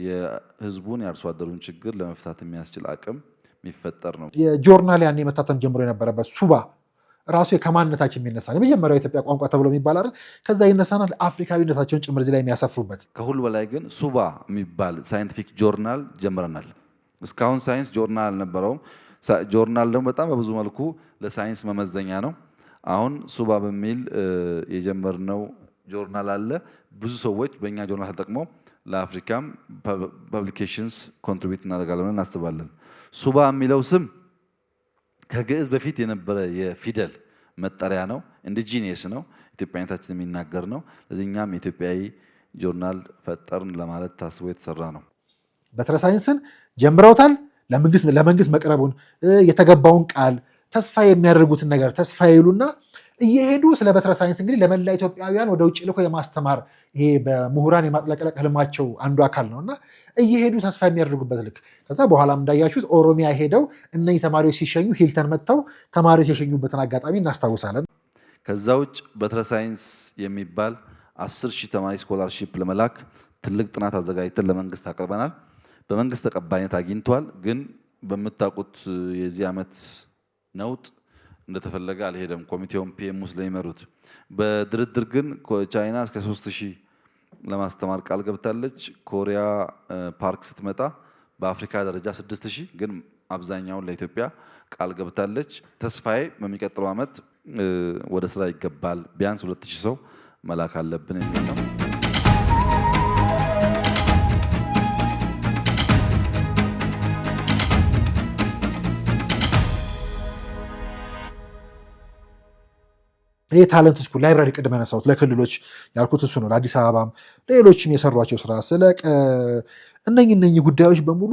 የህዝቡን የአርሶ አደሩን ችግር ለመፍታት የሚያስችል አቅም የሚፈጠር ነው። የጆርናል ያኔ መታተም ጀምሮ የነበረበት ሱባ ራሱ ከማንነታችን የሚነሳ የመጀመሪያው የኢትዮጵያ ቋንቋ ተብሎ የሚባል አይደል? ከዛ ይነሳናል አፍሪካዊነታቸውን ጭምር እዚህ ላይ የሚያሰፍሩበት። ከሁሉ በላይ ግን ሱባ የሚባል ሳይንቲፊክ ጆርናል ጀምረናል። እስካሁን ሳይንስ ጆርናል አልነበረውም። ጆርናል ደግሞ በጣም በብዙ መልኩ ለሳይንስ መመዘኛ ነው። አሁን ሱባ በሚል የጀመርነው ጆርናል አለ። ብዙ ሰዎች በእኛ ጆርናል ተጠቅመው ለአፍሪካም ፐብሊኬሽንስ ኮንትሪቢዩት እናደርጋለን እናስባለን። ሱባ የሚለው ስም ከግዕዝ በፊት የነበረ የፊደል መጠሪያ ነው። ኢንዲጂኒየስ ነው። ኢትዮጵያዊነታችን የሚናገር ነው። ለዚህ እኛም የኢትዮጵያዊ ጆርናል ፈጠርን ለማለት ታስቦ የተሰራ ነው። በትረ ሳይንስን ጀምረውታል። ለመንግስት መቅረቡን የተገባውን ቃል ተስፋ የሚያደርጉትን ነገር ተስፋ ይሉና እየሄዱ ስለ በትረ ሳይንስ እንግዲህ ለመላ ኢትዮጵያውያን ወደ ውጭ ልኮ የማስተማር ይሄ በምሁራን የማጥለቅለቅ ህልማቸው አንዱ አካል ነውና እየሄዱ ተስፋ የሚያደርጉበት ልክ ከዛ በኋላም እንዳያችሁት ኦሮሚያ ሄደው እነዚህ ተማሪዎች ሲሸኙ ሂልተን መጥተው ተማሪዎች የሸኙበትን አጋጣሚ እናስታውሳለን። ከዛ ውጭ በትረ ሳይንስ የሚባል 10,000 ተማሪ ስኮላርሺፕ ለመላክ ትልቅ ጥናት አዘጋጅተን ለመንግስት አቅርበናል። በመንግስት ተቀባይነት አግኝቷል። ግን በመታቁት የዚህ ዓመት ነውጥ እንደተፈለገ አልሄደም። ኮሚቴውን ፒኤም ስለሚመሩት በድርድር ግን ቻይና እስከ 3000 ለማስተማር ቃል ገብታለች። ኮሪያ ፓርክ ስትመጣ በአፍሪካ ደረጃ 6000 ግን አብዛኛውን ለኢትዮጵያ ቃል ገብታለች። ተስፋዬ በሚቀጥለው ዓመት ወደ ስራ ይገባል፣ ቢያንስ 2000 ሰው መላክ አለብን የሚል ነው። ይሄ ታለንት ስኩል ላይብራሪ ቅድመ ነሳውት ለክልሎች ያልኩት እሱ ነው። ለአዲስ አበባም ሌሎችም የሰሯቸው ስራ ስለቀ እነኚህ ጉዳዮች በሙሉ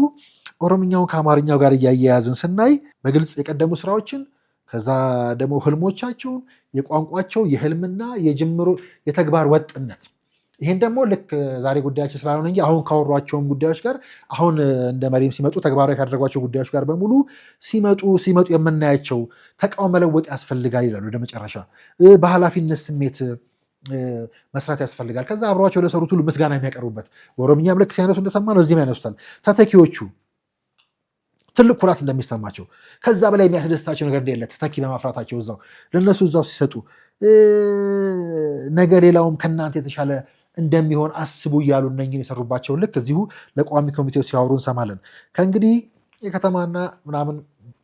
ኦሮምኛውን ከአማርኛው ጋር እያያያዝን ስናይ በግልጽ የቀደሙ ስራዎችን ከዛ ደግሞ ህልሞቻቸውን የቋንቋቸው የህልምና የጅምሩ የተግባር ወጥነት ይሄን ደግሞ ልክ ዛሬ ጉዳያችን ስላልሆነ እንጂ አሁን ካወሯቸውም ጉዳዮች ጋር አሁን እንደ መሪም ሲመጡ ተግባራዊ ካደረጓቸው ጉዳዮች ጋር በሙሉ ሲመጡ የምናያቸው ተቃውሞ መለወጥ ያስፈልጋል ይላሉ። ወደ መጨረሻ በኃላፊነት ስሜት መስራት ያስፈልጋል። ከዛ አብሯቸው ለሰሩት ሁሉ ምስጋና የሚያቀርቡበት በኦሮምኛም ልክ ሲያነሱ እንደሰማ ነው እዚህም ያነሱታል። ተተኪዎቹ ትልቅ ኩራት እንደሚሰማቸው ከዛ በላይ የሚያስደስታቸው ነገር እንደሌለ ተተኪ በማፍራታቸው እዛው ለነሱ እዛው ሲሰጡ ነገ ሌላውም ከእናንተ የተሻለ እንደሚሆን አስቡ እያሉ እነኝን የሰሩባቸው ልክ እዚሁ ለቋሚ ኮሚቴው ሲያወሩ እንሰማለን። ከእንግዲህ የከተማና ምናምን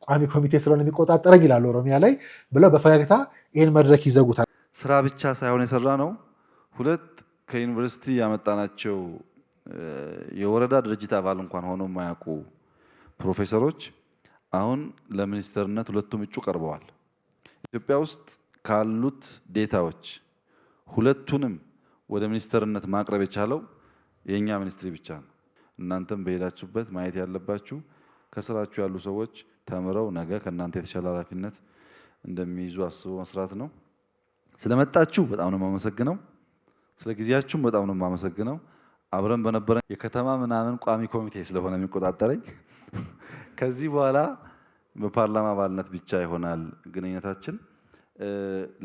ቋሚ ኮሚቴ ስለሆነ የሚቆጣጠረኝ ይላሉ ኦሮሚያ ላይ ብለው በፈገግታ ይህን መድረክ ይዘጉታል። ስራ ብቻ ሳይሆን የሰራ ነው። 2 ከዩኒቨርሲቲ ያመጣናቸው የወረዳ ድርጅት አባል እንኳን ሆኖ የማያውቁ ፕሮፌሰሮች አሁን ለሚኒስተርነት 2ቱም እጩ ቀርበዋል። ኢትዮጵያ ውስጥ ካሉት ዴታዎች 2ቱንም ወደ ሚኒስተርነት ማቅረብ የቻለው የኛ ሚኒስትሪ ብቻ ነው። እናንተም በሄዳችሁበት ማየት ያለባችሁ ከስራችሁ ያሉ ሰዎች ተምረው ነገ ከእናንተ የተሻለ ኃላፊነት እንደሚይዙ አስቦ መስራት ነው። ስለመጣችሁ በጣም ነው የማመሰግነው። ስለ ጊዜያችሁም በጣም ነው የማመሰግነው። አብረን በነበረ የከተማ ምናምን ቋሚ ኮሚቴ ስለሆነ የሚቆጣጠረኝ ከዚህ በኋላ በፓርላማ አባልነት ብቻ ይሆናል ግንኙነታችን።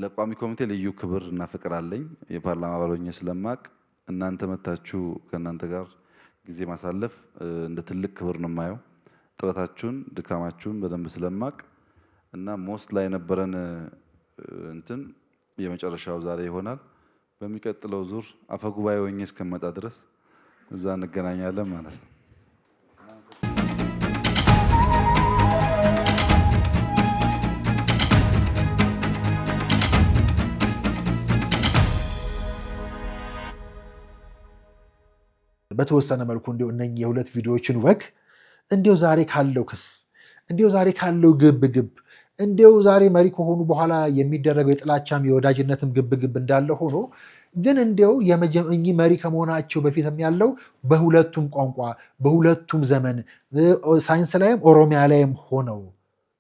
ለቋሚ ኮሚቴ ልዩ ክብር እና ፍቅር አለኝ። የፓርላማ አባል ሆኜ ስለማቅ እናንተ መታችሁ ከእናንተ ጋር ጊዜ ማሳለፍ እንደ ትልቅ ክብር ነው የማየው። ጥረታችሁን ድካማችሁን በደንብ ስለማቅ እና ሞስት ላይ የነበረን እንትን የመጨረሻው ዛሬ ይሆናል። በሚቀጥለው ዙር አፈጉባኤ ሆኜ እስከመጣ ድረስ እዛ እንገናኛለን ማለት ነው። በተወሰነ መልኩ እንዲው እነኚህ የሁለት ቪዲዮዎችን ወግ እንዲው ዛሬ ካለው ክስ እንዲው ዛሬ ካለው ግብ እንዲው ዛሬ መሪ ከሆኑ በኋላ የሚደረገው የጥላቻም የወዳጅነትም ግብ እንዳለ ሆኖ ግን እንዲው የመጀመሪያ መሪ ከመሆናቸው በፊትም ያለው በሁለቱም ቋንቋ በሁለቱም ዘመን ሳይንስ ላይም ኦሮሚያ ላይም ሆነው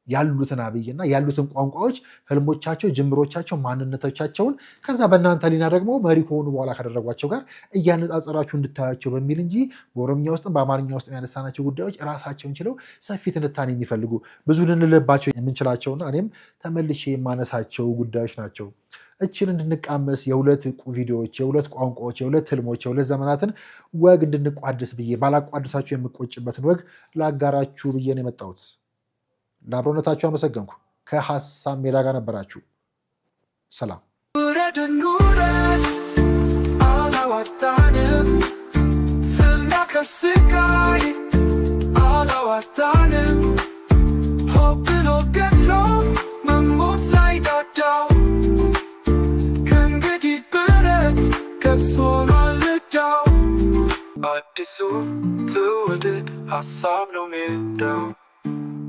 ያሉትን አብይና ያሉትን ቋንቋዎች ህልሞቻቸው፣ ጅምሮቻቸው፣ ማንነቶቻቸውን ከዛ በእናንተ ሊና ደግሞ መሪ ከሆኑ በኋላ ካደረጓቸው ጋር እያነጻጸራችሁ እንድታያቸው በሚል እንጂ በኦሮምኛ ውስጥም በአማርኛ ውስጥ ያነሳናቸው ጉዳዮች ራሳቸውን ችለው ሰፊ ትንታኔ የሚፈልጉ ብዙ ልንልባቸው የምንችላቸውና እኔም ተመልሼ የማነሳቸው ጉዳዮች ናቸው። እችን እንድንቃመስ የሁለት ቪዲዮዎች፣ የሁለት ቋንቋዎች፣ የሁለት ህልሞች፣ የሁለት ዘመናትን ወግ እንድንቋድስ ብዬ ባላቋድሳችሁ የምቆጭበትን ወግ ላጋራችሁ ብዬ ነው የመጣሁት። ለአብሮነታችሁ አመሰገንኩ። ከሀሳብ ሜዳ ጋር ነበራችሁ። ሰላም። አላዋጣንም ፍና ከስቃይ አላዋጣንም ሆብሎ ገድሎ መሞት ላይ ዳዳው ከእንግዲህ ብረት ገብስ ሆኗል ዕዳው አዲሱ ትውልድ ሀሳብ ነው ሜዳው